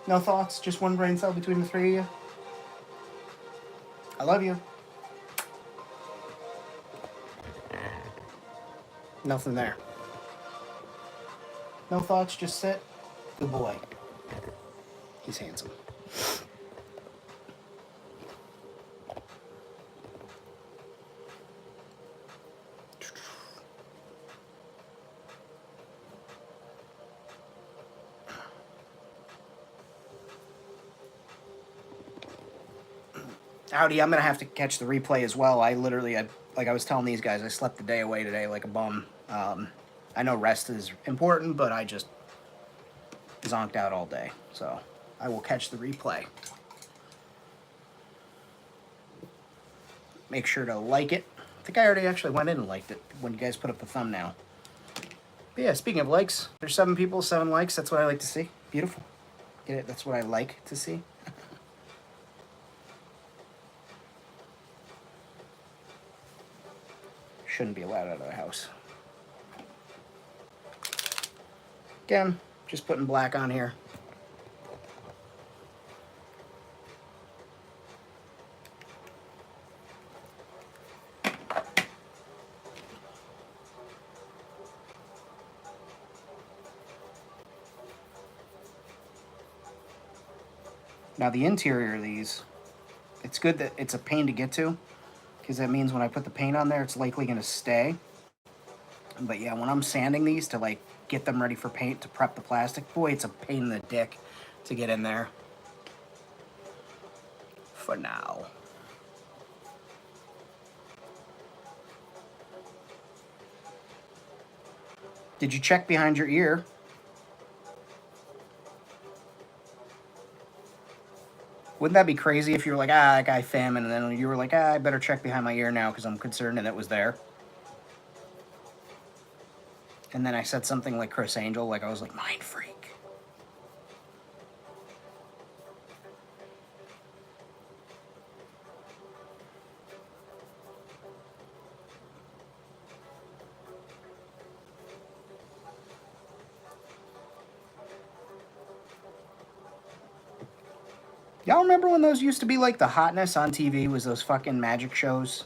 No thoughts? Just one brain cell between the three of you? I love you. Nothing there. No thoughts, just sit. Good boy. He's handsome. Howdy, I'm going to have to catch the replay as well. Like I was telling these guys, I slept the day away today like a bum. I know rest is important, but I just zonked out all day. So I will catch the replay. Make sure to like it. I think I already actually went in and liked it when you guys put up the thumbnail. But yeah, speaking of likes, there's 7 people, 7 likes. That's what I like to see. Beautiful. Get it? That's what I like to see. Shouldn't be allowed out of the house. Again, just putting black on here. Now the interior of these, it's good that it's a pain to get to, because that means when I put the paint on there, it's likely going to stay. But yeah, when I'm sanding these to like get them ready for paint to prep the plastic, boy, it's a pain in the dick to get in there. For now. Did you check behind your ear? Wouldn't that be crazy if you were like, that guy famine, and then you were like, I better check behind my ear now because I'm concerned that it was there. And then I said something like Chris Angel, like I was like, mind freak. Y'all remember when those used to be like the hotness on TV, was those fucking magic shows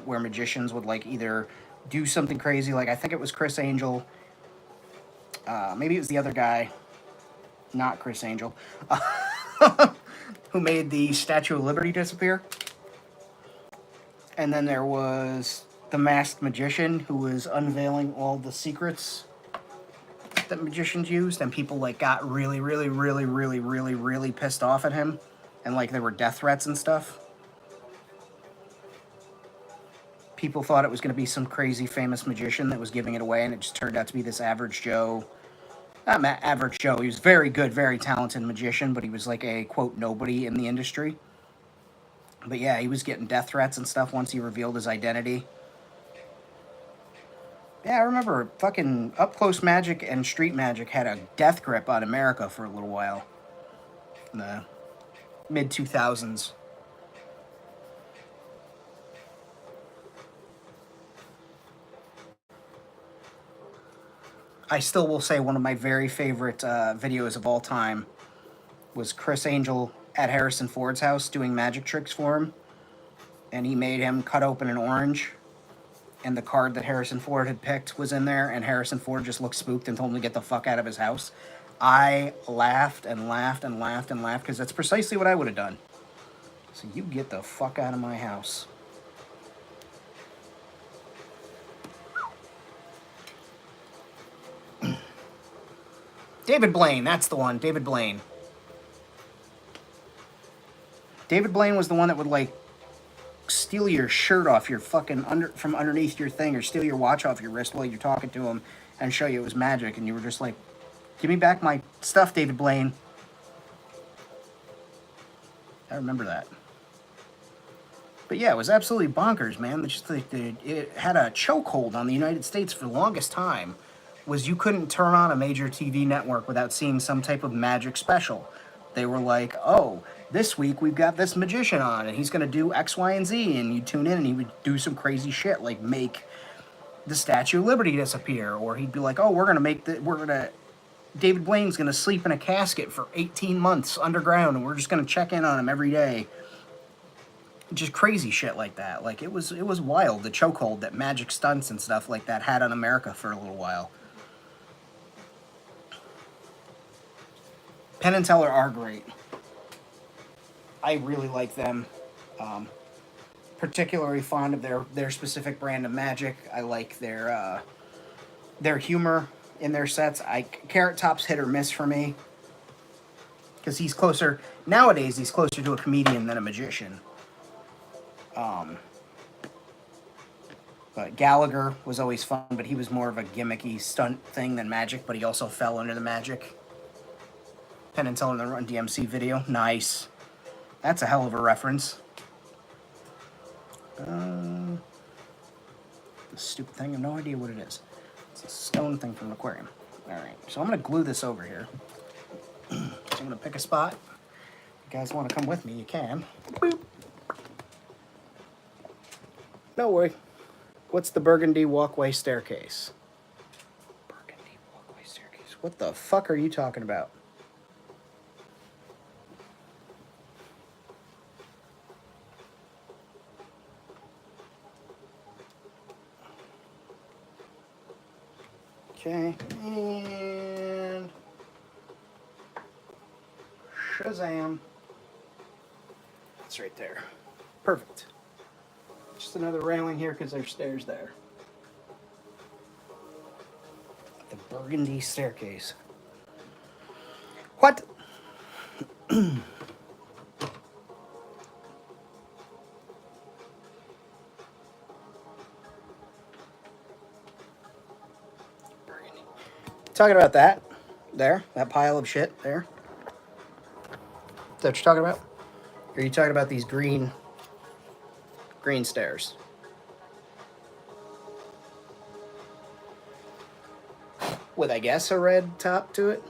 where magicians would like either do something crazy, like I think it was Chris Angel, maybe it was the other guy, not Chris Angel, who made the Statue of Liberty disappear. And then there was the masked magician who was unveiling all the secrets that magicians used, and people like got really, really, really, really, really, really pissed off at him, and like there were death threats and stuff. People thought it was going to be some crazy famous magician that was giving it away, and it just turned out to be this average Joe. Not average Joe. He was very good, very talented magician, but he was like a quote nobody in the industry. But yeah, he was getting death threats and stuff once he revealed his identity. Yeah, I remember fucking Up Close Magic and Street Magic had a death grip on America for a little while. In the mid 2000s. I still will say one of my very favorite videos of all time was Chris Angel at Harrison Ford's house doing magic tricks for him. And he made him cut open an orange, and the card that Harrison Ford had picked was in there, and Harrison Ford just looked spooked and told him to get the fuck out of his house. I laughed and laughed and laughed and laughed because that's precisely what I would have done. So you get the fuck out of my house. David Blaine, that's the one. David Blaine. David Blaine was the one that would like steal your shirt off your fucking from underneath your thing, or steal your watch off your wrist while you're talking to him and show you it was magic, and you were just like, give me back my stuff, David Blaine. I remember that. But yeah, it was absolutely bonkers, man. Just like it had a chokehold on the United States for the longest time. Was you couldn't turn on a major TV network without seeing some type of magic special. They were like, oh, this week we've got this magician on, and he's going to do X, Y, and Z, and you tune in, and he would do some crazy shit, like make the Statue of Liberty disappear, or he'd be like, oh, David Blaine's going to sleep in a casket for 18 months underground, and we're just going to check in on him every day. Just crazy shit like that. Like, it was wild, the chokehold that magic stunts and stuff like that had on America for a little while. Penn and Teller are great. I really like them. Particularly fond of their specific brand of magic. I like their humor in their sets. Carrot Top's hit or miss for me, because nowadays he's closer to a comedian than a magician. But Gallagher was always fun, but he was more of a gimmicky stunt thing than magic, but he also fell under the magic. Penn and Teller in the Run DMC video. Nice. That's a hell of a reference. The stupid thing, I have no idea what it is. It's a stone thing from an aquarium. Alright, so I'm going to glue this over here. So I'm going to pick a spot. If you guys want to come with me, you can. Boop. No worry. What's the burgundy walkway staircase? Burgundy walkway staircase. What the fuck are you talking about? Okay, and Shazam. It's right there. Perfect. Just another railing here because there's stairs there. The burgundy staircase. What? Talking about that that pile of shit there. Is that what you're talking about? Or are you talking about these green stairs? With, I guess, a red top to it?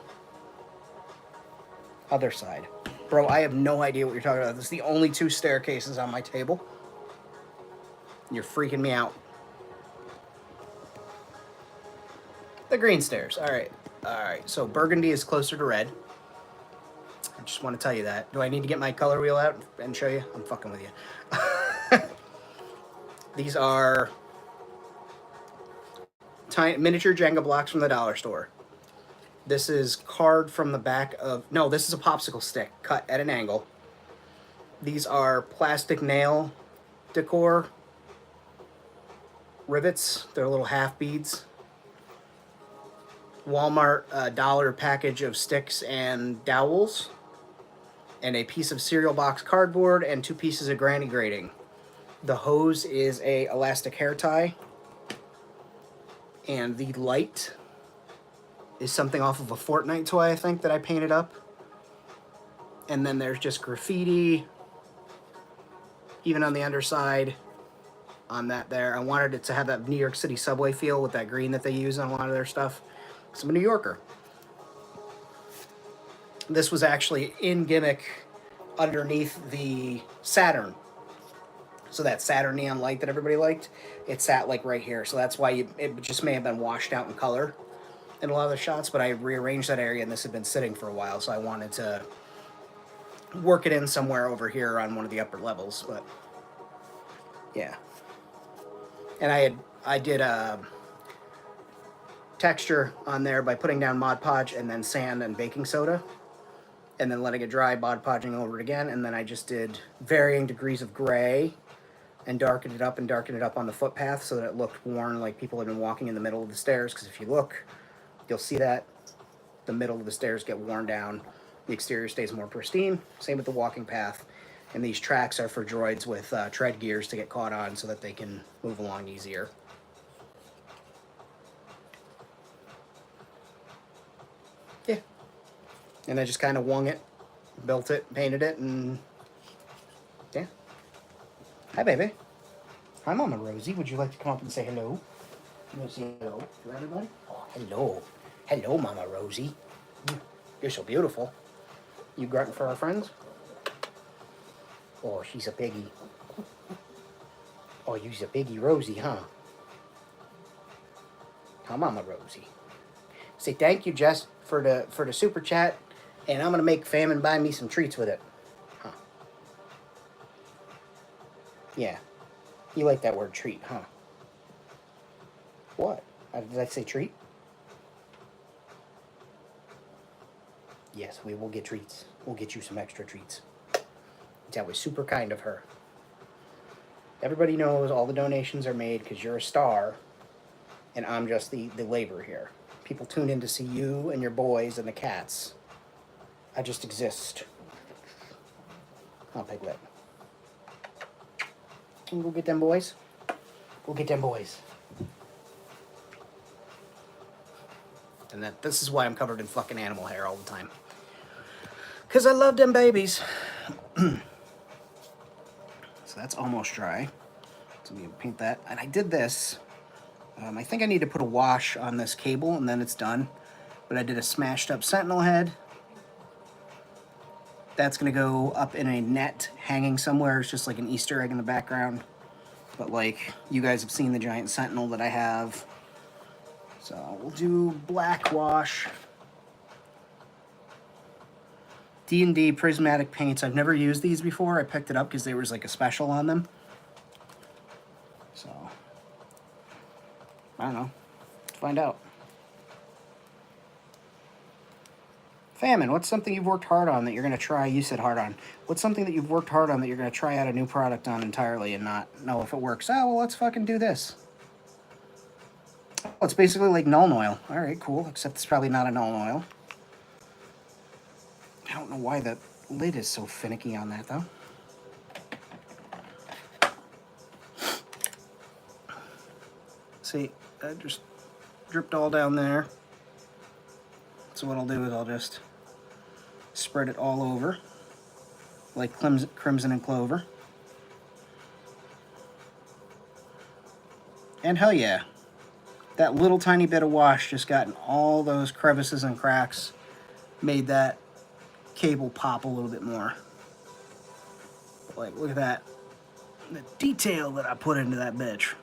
Other side. Bro, I have no idea what you're talking about. This is the only two staircases on my table. You're freaking me out. The green stairs. Alright. Alright. So burgundy is closer to red. I just want to tell you that. Do I need to get my color wheel out and show you? I'm fucking with you. These are tiny miniature Jenga blocks from the dollar store. This is card from the back of... No, this is a popsicle stick cut at an angle. These are plastic nail decor. rivets. They're little half beads. Walmart dollar package of sticks and dowels. And a piece of cereal box cardboard and 2 pieces of granny grating. The hose is a elastic hair tie. And the light is something off of a Fortnite toy, I think, that I painted up. And then there's just graffiti, even on the underside, on that there. I wanted it to have that New York City subway feel with that green that they use on a lot of their stuff. So I'm a New Yorker. This was actually in Gimmick underneath the Saturn. So that Saturn neon light that everybody liked, it sat like right here. So that's why it just may have been washed out in color in a lot of the shots, but I rearranged that area and this had been sitting for a while, so I wanted to work it in somewhere over here on one of the upper levels, but yeah. And I did a texture on there by putting down Mod Podge and then sand and baking soda, and then letting it dry, Mod Podging over it again, and then I just did varying degrees of gray and darkened it up on the footpath so that it looked worn, like people had been walking in the middle of the stairs, because if you look, you'll see that the middle of the stairs get worn down. The exterior stays more pristine. Same with the walking path. And these tracks are for droids with tread gears to get caught on so that they can move along easier. Yeah. And I just kind of wung it, built it, painted it, and yeah. Hi, baby. Hi, Mama Rosie. Would you like to come up and say hello? You want to say hello to everybody? Oh, hello. Hello, Mama Rosie. You're so beautiful. You grunting for our friends? Oh, she's a piggy. Oh, you's a piggy Rosie, huh? Hi, Mama Rosie. Say thank you, Jess, for the super chat, and I'm gonna make Famine buy me some treats with it. Huh? Yeah. You like that word treat, huh? What? Did I say treat? Yes, we will get treats. We'll get you some extra treats. That was super kind of her. Everybody knows all the donations are made because you're a star, and I'm just the labor here. People tune in to see you and your boys and the cats. I just exist. Oh, Piglet. Can we go get them boys? Go get them boys. And this is why I'm covered in fucking animal hair all the time. Because I love them babies. So that's almost dry. So I'm going to paint that. And I did this. I think I need to put a wash on this cable and then it's done. But I did a smashed up sentinel head. That's going to go up in a net hanging somewhere. It's just like an Easter egg in the background. But like, you guys have seen the giant sentinel that I have. So we'll do black wash. D&D prismatic paints. I've never used these before. I picked it up because there was like a special on them. So, I don't know. Let's find out. Famine, what's something you've worked hard on that you're going to try? You said hard on. What's something that you've worked hard on that you're going to try out a new product on entirely and not know if it works? Oh, well, let's fucking do this. Oh, it's basically like Nuln Oil. All right, cool. Except it's probably not a Nuln Oil. I don't know why the lid is so finicky on that, though. See, that just dripped all down there. So what I'll do is I'll just spread it all over, like crimson and clover. And hell yeah, that little tiny bit of wash just got in all those crevices and cracks, made that cable pop a little bit more. Like, look at that. The detail that I put into that bitch.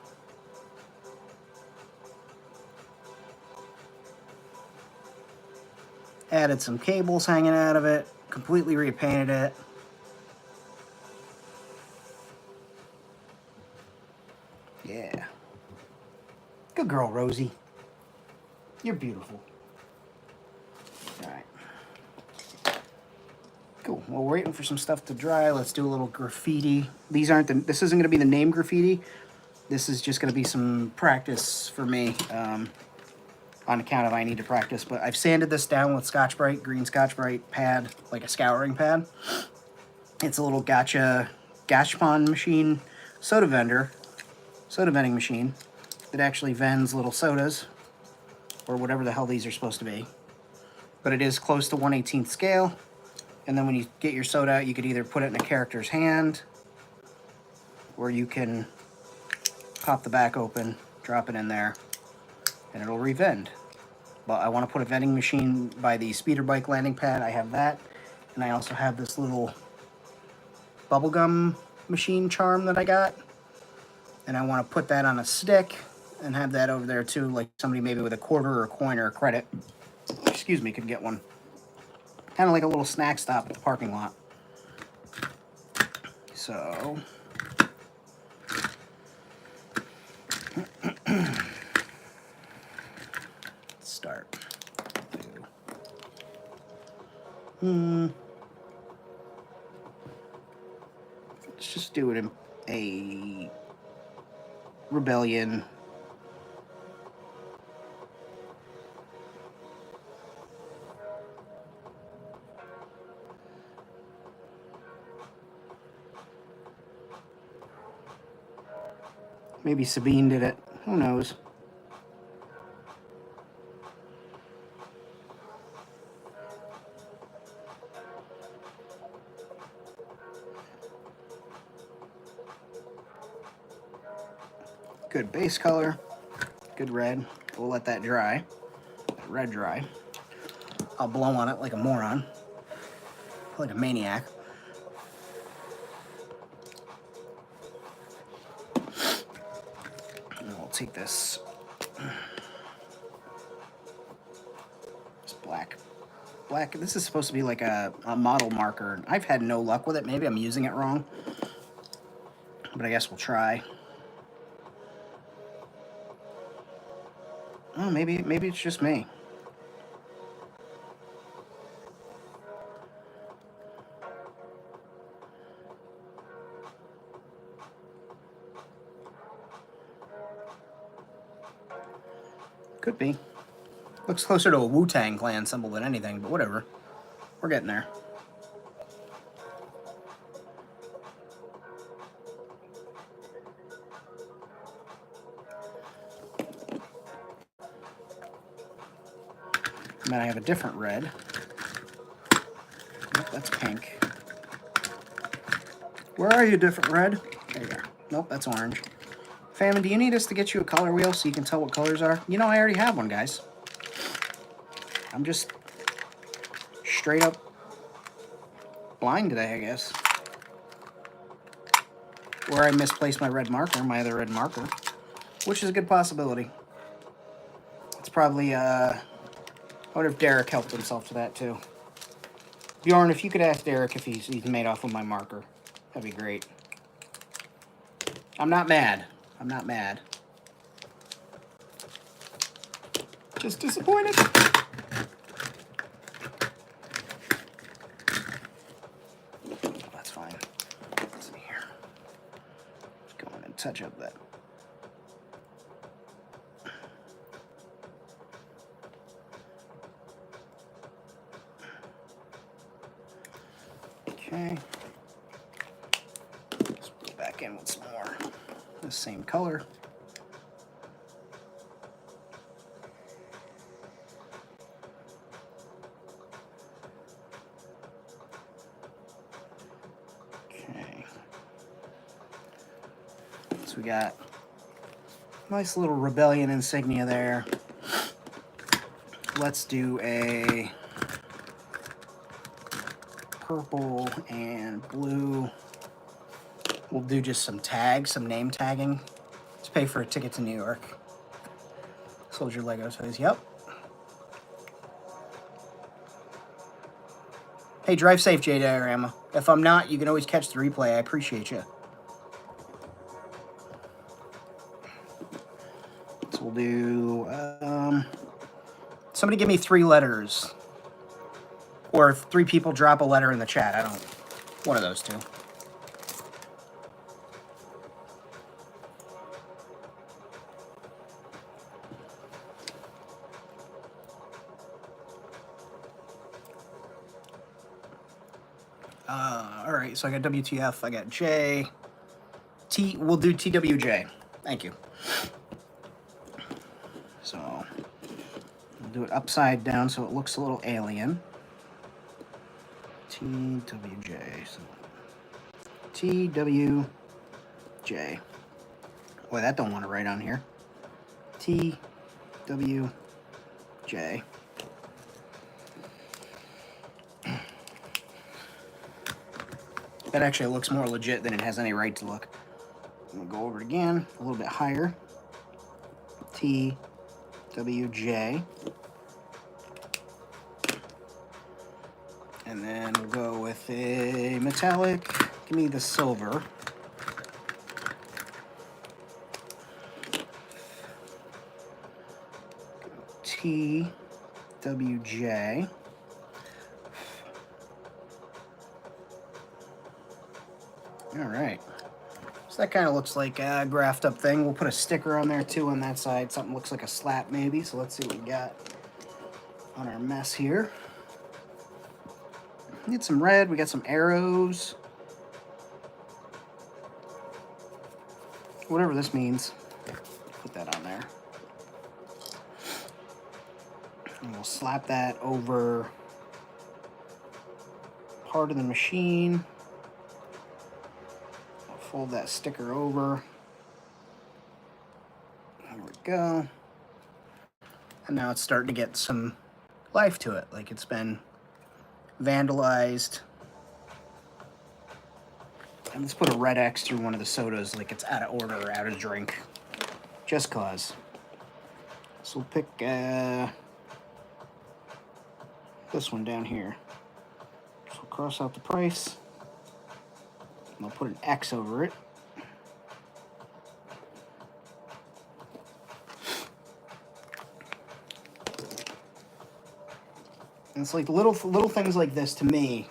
Added some cables hanging out of it. Completely repainted it. Yeah. Good girl, Rosie. You're beautiful. Alright. Cool. Well, we're waiting for some stuff to dry. Let's do a little graffiti. These aren't the... This isn't going to be the name graffiti. This is just going to be some practice for me on account of I need to practice. But I've sanded this down with Scotch-Brite, green Scotch-Brite pad, like a scouring pad. It's a little Gashpon machine soda vending machine that actually vends little sodas, or whatever the hell these are supposed to be. But it is close to 1/18 scale. And then when you get your soda out, you could either put it in a character's hand, or you can pop the back open, drop it in there, and it'll revend. But I want to put a vending machine by the speeder bike landing pad. I have that. And I also have this little bubblegum machine charm that I got. And I want to put that on a stick and have that over there too, like somebody maybe with a quarter or a coin or a credit, excuse me, could get one. Kind of like a little snack stop at the parking lot. So let's start. Let's just do it in a rebellion. Maybe Sabine did it. Who knows? Good base color. Good red. We'll let that dry. That red dry. I'll blow on it like a moron. Like a maniac. Take this black. This is supposed to be like a model marker. I've had no luck with it. Maybe I'm using it wrong, but I guess we'll try. Oh, maybe it's just me. Could be. Looks closer to a Wu-Tang Clan symbol than anything, but whatever. We're getting there. And then I have a different red. Nope, that's pink. Where are you, different red? There you go. Nope, that's orange. Famine, do you need us to get you a color wheel so you can tell what colors are? You know, I already have one, guys. I'm just straight up blind today, I guess. Or I misplaced my red marker, my other red marker, which is a good possibility. It's probably, I wonder if Derek helped himself to that, too. Bjorn, if you could ask Derek if he's made off with my marker, that'd be great. I'm not mad. I'm not mad. Just disappointed. That's fine. Let's see here. Just go in and touch up that. Okay. Let's put it back in with some more. The same color. Okay. So we got nice little rebellion insignia there. Let's do a purple and blue. We'll do just some tags, some name tagging. Let's pay for a ticket to New York. Soldier Lego toys, yep. Hey, drive safe, J Diorama. If I'm not, you can always catch the replay. I appreciate you. So we'll do, somebody give me 3 letters. Or if 3 people drop a letter in the chat. I don't, one of those two. All right, so I got WTF, I got J. T, we'll do TWJ. Thank you. So, we'll do it upside down so it looks a little alien. TWJ. So, TWJ. Boy, that don't want to write on here. TWJ. That actually looks more legit than it has any right to look. I'm going to go over it again, a little bit higher. TWJ. And then we'll go with a metallic. Give me the silver. TWJ. All right. So that kind of looks like a graphed up thing. We'll put a sticker on there too on that side. Something looks like a slap maybe. So let's see what we got on our mess here. We need some red. We got some arrows. Whatever this means. Put that on there. And we'll slap that over part of the machine. I'll fold that sticker over. There we go. And now it's starting to get some life to it, like it's been vandalized. And let's put a red X through one of the sodas, like it's out of order or out of drink, just cause. So we'll pick this one down here. So we'll cross out the price. And I'll put an X over it. And it's like little things like this to me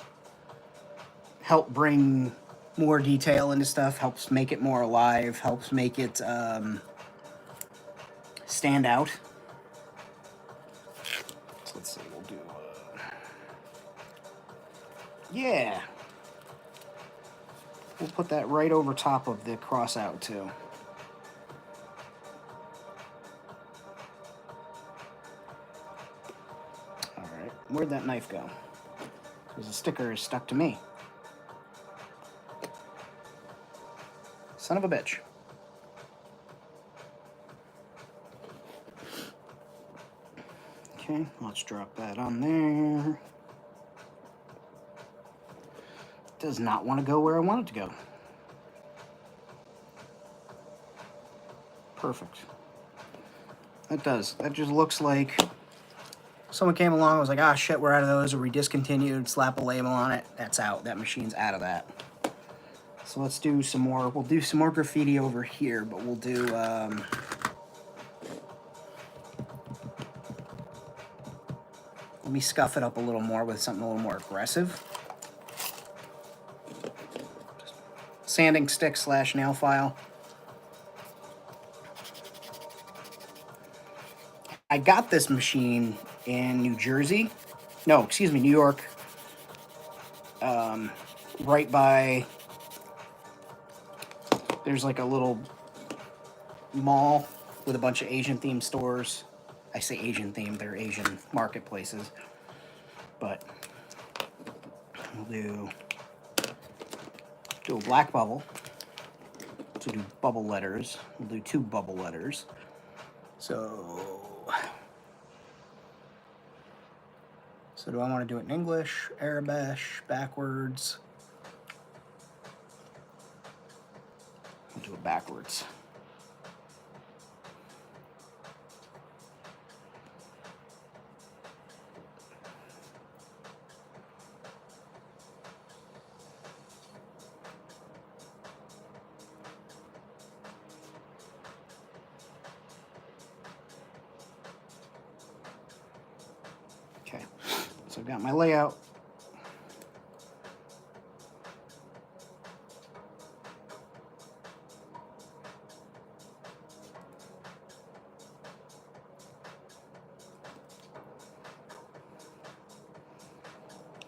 help bring more detail into stuff, helps make it more alive, helps make it stand out. So let's see, we'll do yeah. We'll put that right over top of the cross out too. Alright, where'd that knife go? Because the sticker is stuck to me. Son of a bitch. Okay, let's drop that on there. Does not want to go where I want it to go. Perfect. That does. That just looks like someone came along and was like, ah, shit, we're out of those, or we discontinued, slap a label on it. That's out. That machine's out of that. So let's do some more. We'll do some more graffiti over here, but we'll do let me scuff it up a little more with something a little more aggressive. Sanding stick / nail file. I got this machine in New Jersey. No, excuse me, New York. Right by, there's like a little mall with a bunch of Asian themed stores. I say Asian themed, they're Asian marketplaces. But we'll do a black bubble to do bubble letters. We'll do 2 bubble letters. So do I want to do it in English, Arabic, backwards? I'll do it backwards. Okay, so I've got my layout.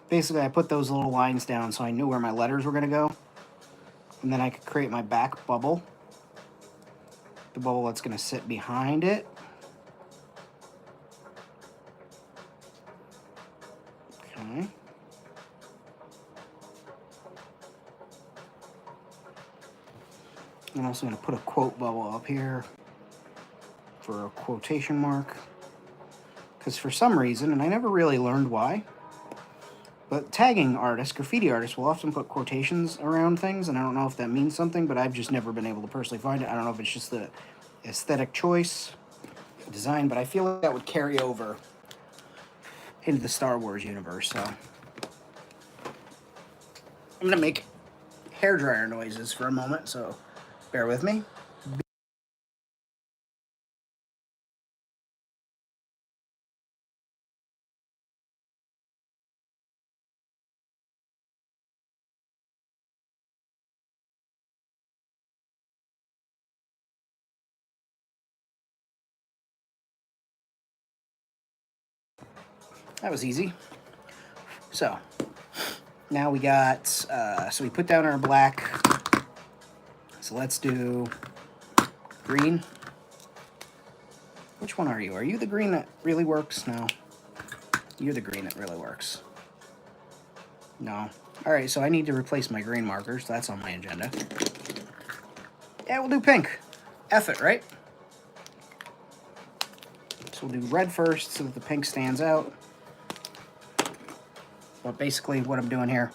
Basically, I put those little lines down so I knew where my letters were going to go. And then I could create my back bubble. The bubble that's going to sit behind it. Okay. I'm also going to put a quote bubble up here for a quotation mark. Because for some reason, and I never really learned why, but tagging artists, graffiti artists, will often put quotations around things, and I don't know if that means something, but I've just never been able to personally find it. I don't know if it's just the aesthetic choice, design, but I feel like that would carry over into the Star Wars universe, so I'm going to make hairdryer noises for a moment, so bear with me. That was easy. So, now we got, so we put down our black. So let's do green. Which one are you? Are you the green that really works? No. You're the green that really works. No. Alright, so I need to replace my green markers. That's on my agenda. Yeah, we'll do pink. F it, right? So we'll do red first so that the pink stands out. But basically what I'm doing here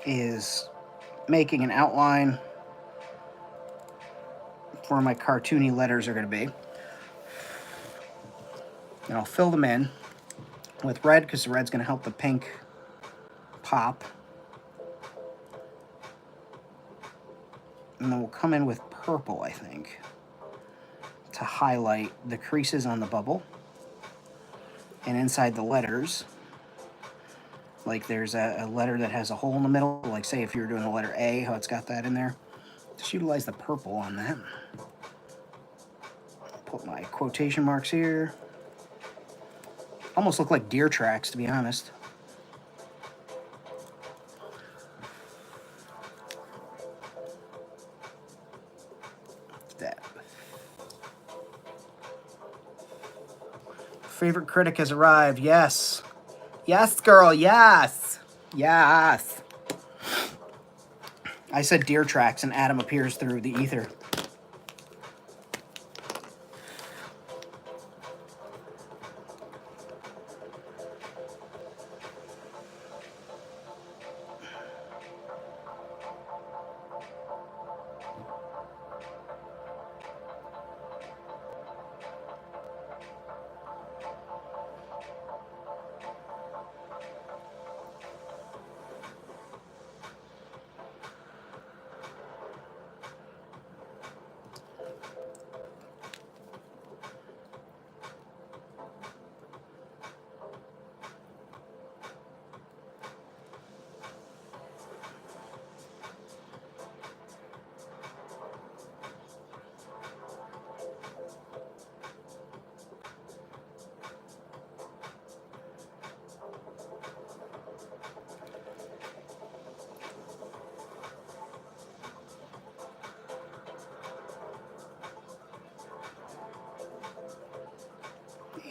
is making an outline for where my cartoony letters are going to be. And I'll fill them in with red because the red's going to help the pink pop. And then we'll come in with purple, I think, to highlight the creases on the bubble. And inside the letters, like there's a letter that has a hole in the middle, like say if you were doing the letter A, how it's got that in there. Just utilize the purple on that. Put my quotation marks here. Almost look like deer tracks, to be honest. That. Favorite critic has arrived. Yes. Yes, girl. Yes. Yes. I said deer tracks, and Adam appears through the ether.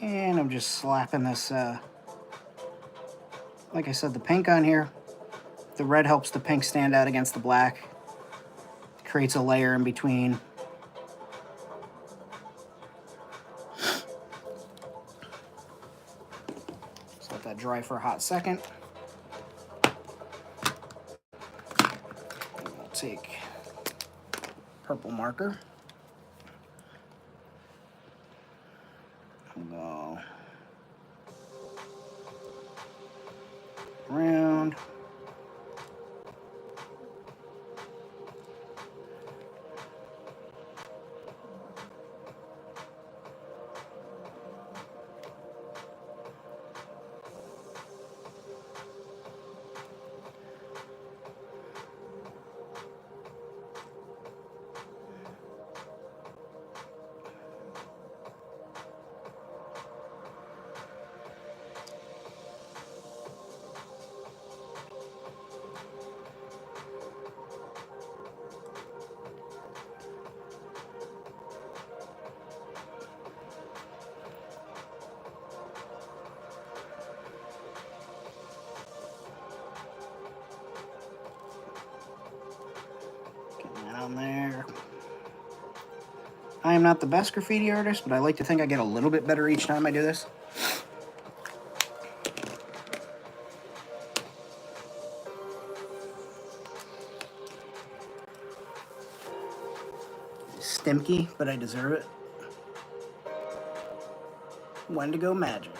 And I'm just slapping this, like I said, the pink on here. The red helps the pink stand out against the black. Creates a layer in between. Just let that dry for a hot second. We'll take purple marker. We'll go around. around there. I am not the best graffiti artist, but I like to think I get a little bit better each time I do this. Stimky, but I deserve it. Wendigo magic.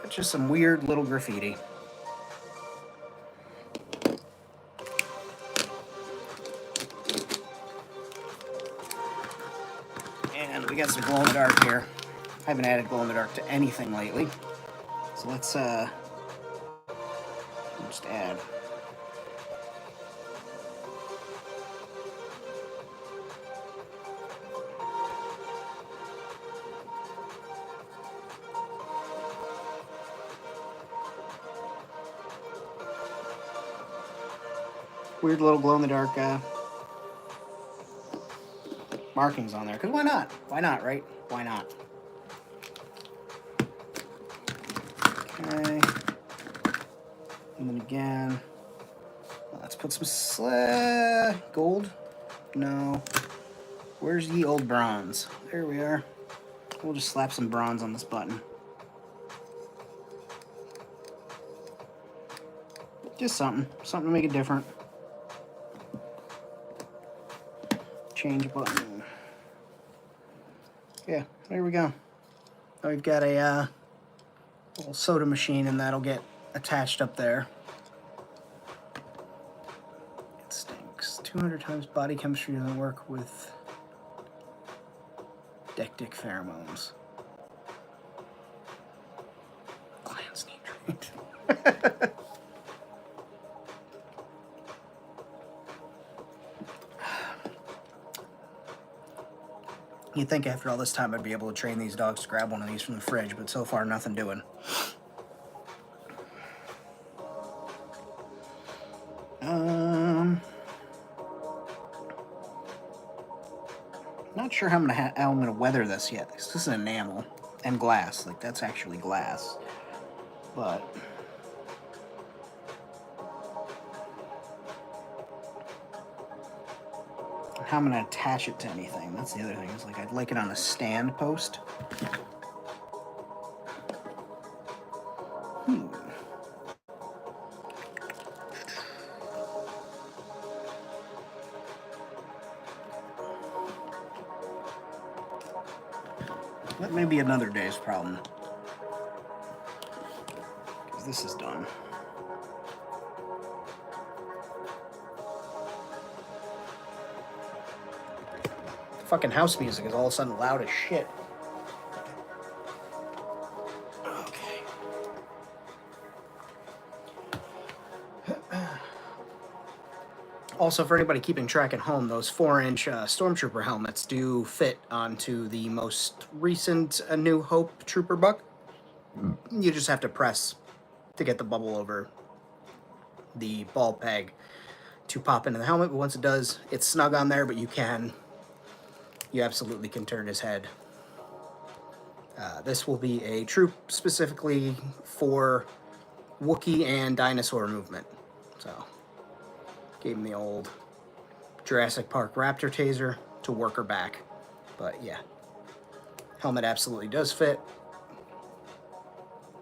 It's just some weird little graffiti. And we got some glow in the dark here. I haven't added glow in the dark to anything lately. So let's just add. Weird little glow in the dark markings on there. Because why not? Why not, right? Why not? Okay. And then again, let's put some gold. No. Where's the old bronze? There we are. We'll just slap some bronze on this button. Just something to make it different. Change button. Yeah, there we go. Now we've got a little soda machine, and that'll get attached up there. It stinks. 200 times body chemistry doesn't work with dectic pheromones. Glands need treat. You'd think after all this time I'd be able to train these dogs to grab one of these from the fridge, but so far nothing doing. Not sure how I'm gonna weather this yet. This is enamel and glass. Like, that's actually glass, but how I'm gonna attach it to anything. That's the other thing. Is like I'd like it on a stand post. That may be another day's problem, because this is done. Fucking house music is all of a sudden loud as shit. Okay. Also, for anybody keeping track at home, those 4-inch Stormtrooper helmets do fit onto the most recent A New Hope Trooper buck. You just have to press to get the bubble over the ball peg to pop into the helmet, but once it does, it's snug on there, but you absolutely can turn his head. This will be a troop specifically for Wookiee and dinosaur movement. So, gave him the old Jurassic Park Raptor taser to work her back. But yeah, helmet absolutely does fit.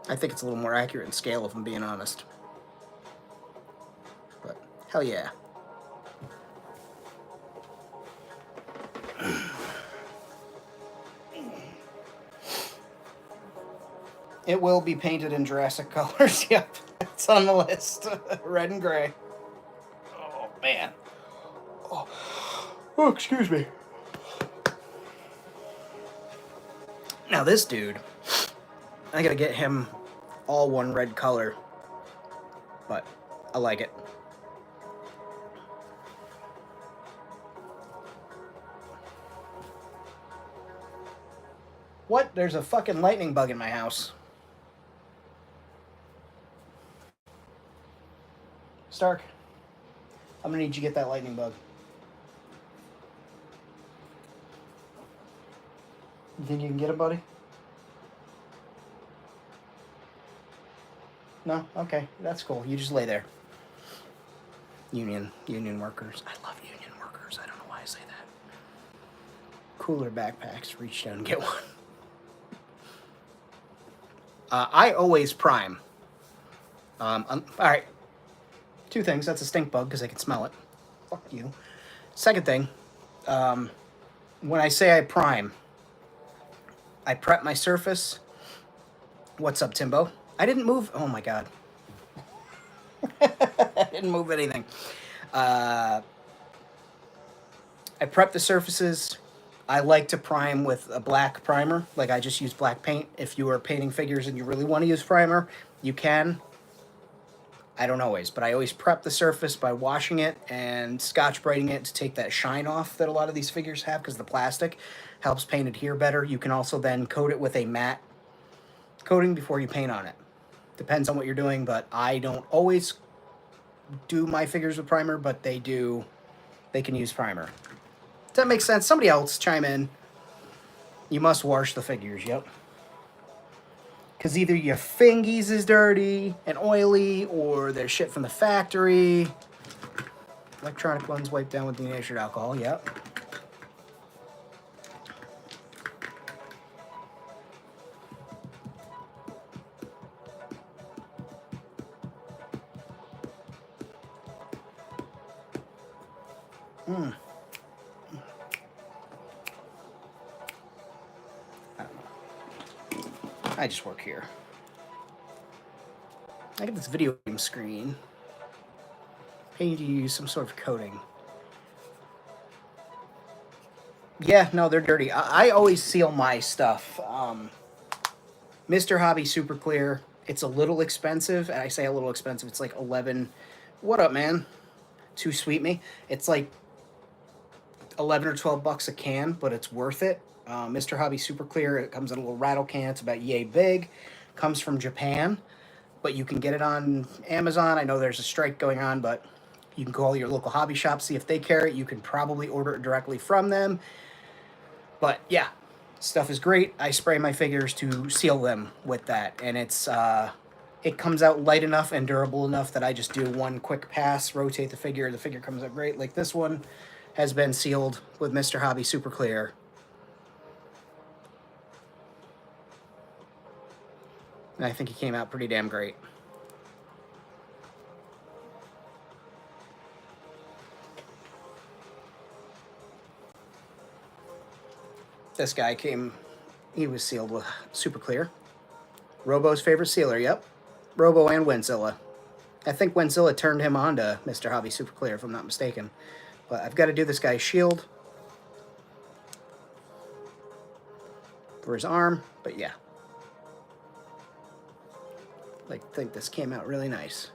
I think it's a little more accurate in scale, if I'm being honest. But hell yeah. It will be painted in Jurassic colors. Yep, it's on the list. Red and gray. Oh, man. Oh, excuse me. Now this dude, I gotta get him all one red color, but I like it. What? There's a fucking lightning bug in my house. Stark, I'm gonna need you to get that lightning bug. You think you can get it, buddy? No? Okay, that's cool. You just lay there. Union workers. I love union workers. I don't know why I say that. Cooler backpacks. Reach down and get one. I always prime. All right. Two things. That's a stink bug because I can smell it. Fuck you. Second thing, when I say I prime, I prep my surface. What's up, Timbo? I didn't move. Oh my god. I didn't move anything. I prep the surfaces. I like to prime with a black primer. Like I just use black paint. If you are painting figures and you really want to use primer, you can. I don't always, but I always prep the surface by washing it and Scotch-Briting it to take that shine off that a lot of these figures have because the plastic helps paint adhere better. You can also then coat it with a matte coating before you paint on it. Depends on what you're doing, but I don't always do my figures with primer, but they do. They can use primer. Does that make sense? Somebody else chime in. You must wash the figures, yep. Because either your fingies is dirty and oily, or they're shit from the factory. Electronic ones wiped down with denatured alcohol, yep. I just work here. I get this video game screen. I need to use some sort of coating. Yeah, no, they're dirty. I always seal my stuff. Mr. Hobby Super Clear. It's a little expensive, and I say a little expensive. It's like 11. What up, man? Too sweet me. It's like 11 or 12 bucks a can, but it's worth it. Mr. Hobby Super Clear. It comes in a little rattle can. It's about yay big. Comes from Japan, but you can get it on Amazon. I know there's a strike going on, but you can call your local hobby shop, see if they carry it. You can probably order it directly from them. But yeah, stuff is great. I spray my figures to seal them with that, and it comes out light enough and durable enough that I just do one quick pass, rotate the figure comes out great. Like this one has been sealed with Mr. Hobby Super Clear. And I think he came out pretty damn great. This guy he was sealed with Super Clear. Robo's favorite sealer, yep. Robo and Wenzilla. I think Wenzilla turned him on to Mr. Hobby Super Clear, if I'm not mistaken. But I've got to do this guy's shield for his arm, but yeah. I think this came out really nice.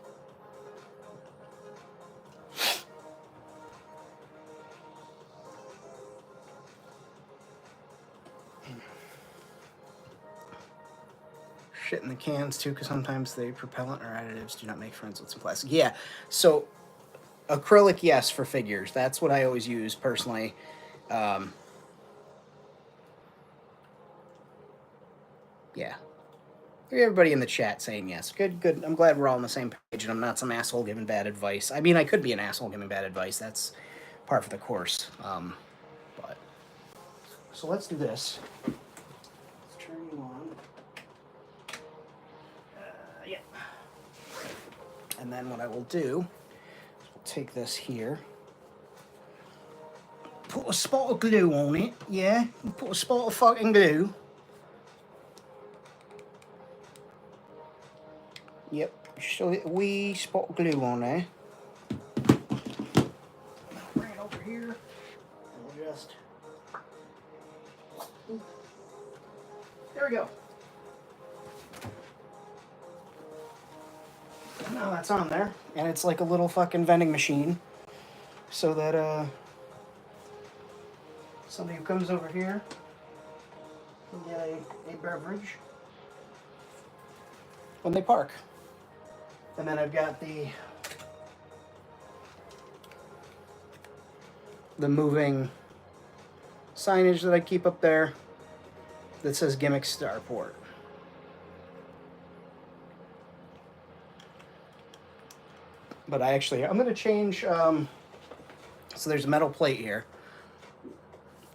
Shit in the cans too, because sometimes the propellant or additives do not make friends with some plastic. Yeah, so acrylic, yes, for figures. That's what I always use personally. Yeah. Everybody in the chat saying yes. Good, good. I'm glad we're all on the same page and I'm not some asshole giving bad advice. I mean, I could be an asshole giving bad advice. That's part of the course. But so let's do this. Let's turn you on. Yeah. And then what I will do is we'll take this here. Put a spot of glue on it. Yeah. Put a spot of fucking glue. Yep, just a wee spot of glue on there. Bring it over here, and we'll just... There we go. Now that's on there, and it's like a little fucking vending machine, so that somebody who comes over here can get a beverage when they park. And then I've got the the moving signage that I keep up there that says Gimmick Starport. But I'm going to change, so there's a metal plate here.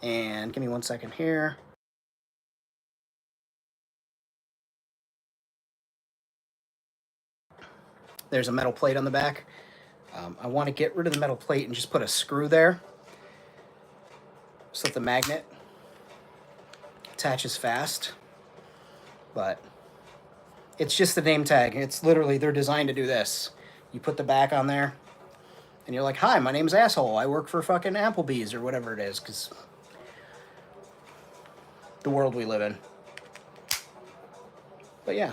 And give me 1 second here. There's a metal plate on the back. I want to get rid of the metal plate and just put a screw there so that the magnet attaches fast. But it's just the name tag. It's literally, they're designed to do this. You put the back on there, and you're like, hi, my name's Asshole. I work for fucking Applebee's or whatever it is, because the world we live in. But yeah.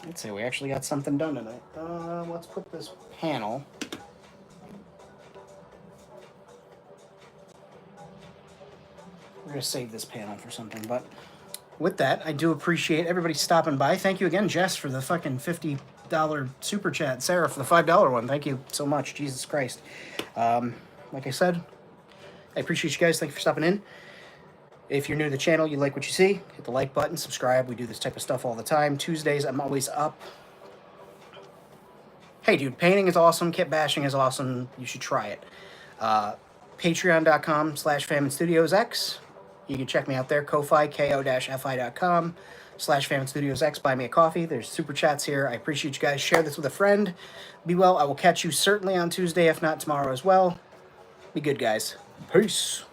I'd say we actually got something done tonight. Let's put this panel. We're going to save this panel for something, but with that, I do appreciate everybody stopping by. Thank you again, Jess, for the fucking $50 super chat. Sarah for the $5 one. Thank you so much. Jesus Christ. Like I said, I appreciate you guys. Thank you for stopping in. If you're new to the channel, you like what you see, hit the like button, subscribe. We do this type of stuff all the time. Tuesdays, I'm always up. Hey, dude, painting is awesome. Kit bashing is awesome. You should try it. Patreon.com/FaminStudiosX. You can check me out there. Ko-Fi, ko-fi.com/FaminStudiosX. Buy me a coffee. There's super chats here. I appreciate you guys. Share this with a friend. Be well. I will catch you certainly on Tuesday, if not tomorrow as well. Be good, guys. Peace.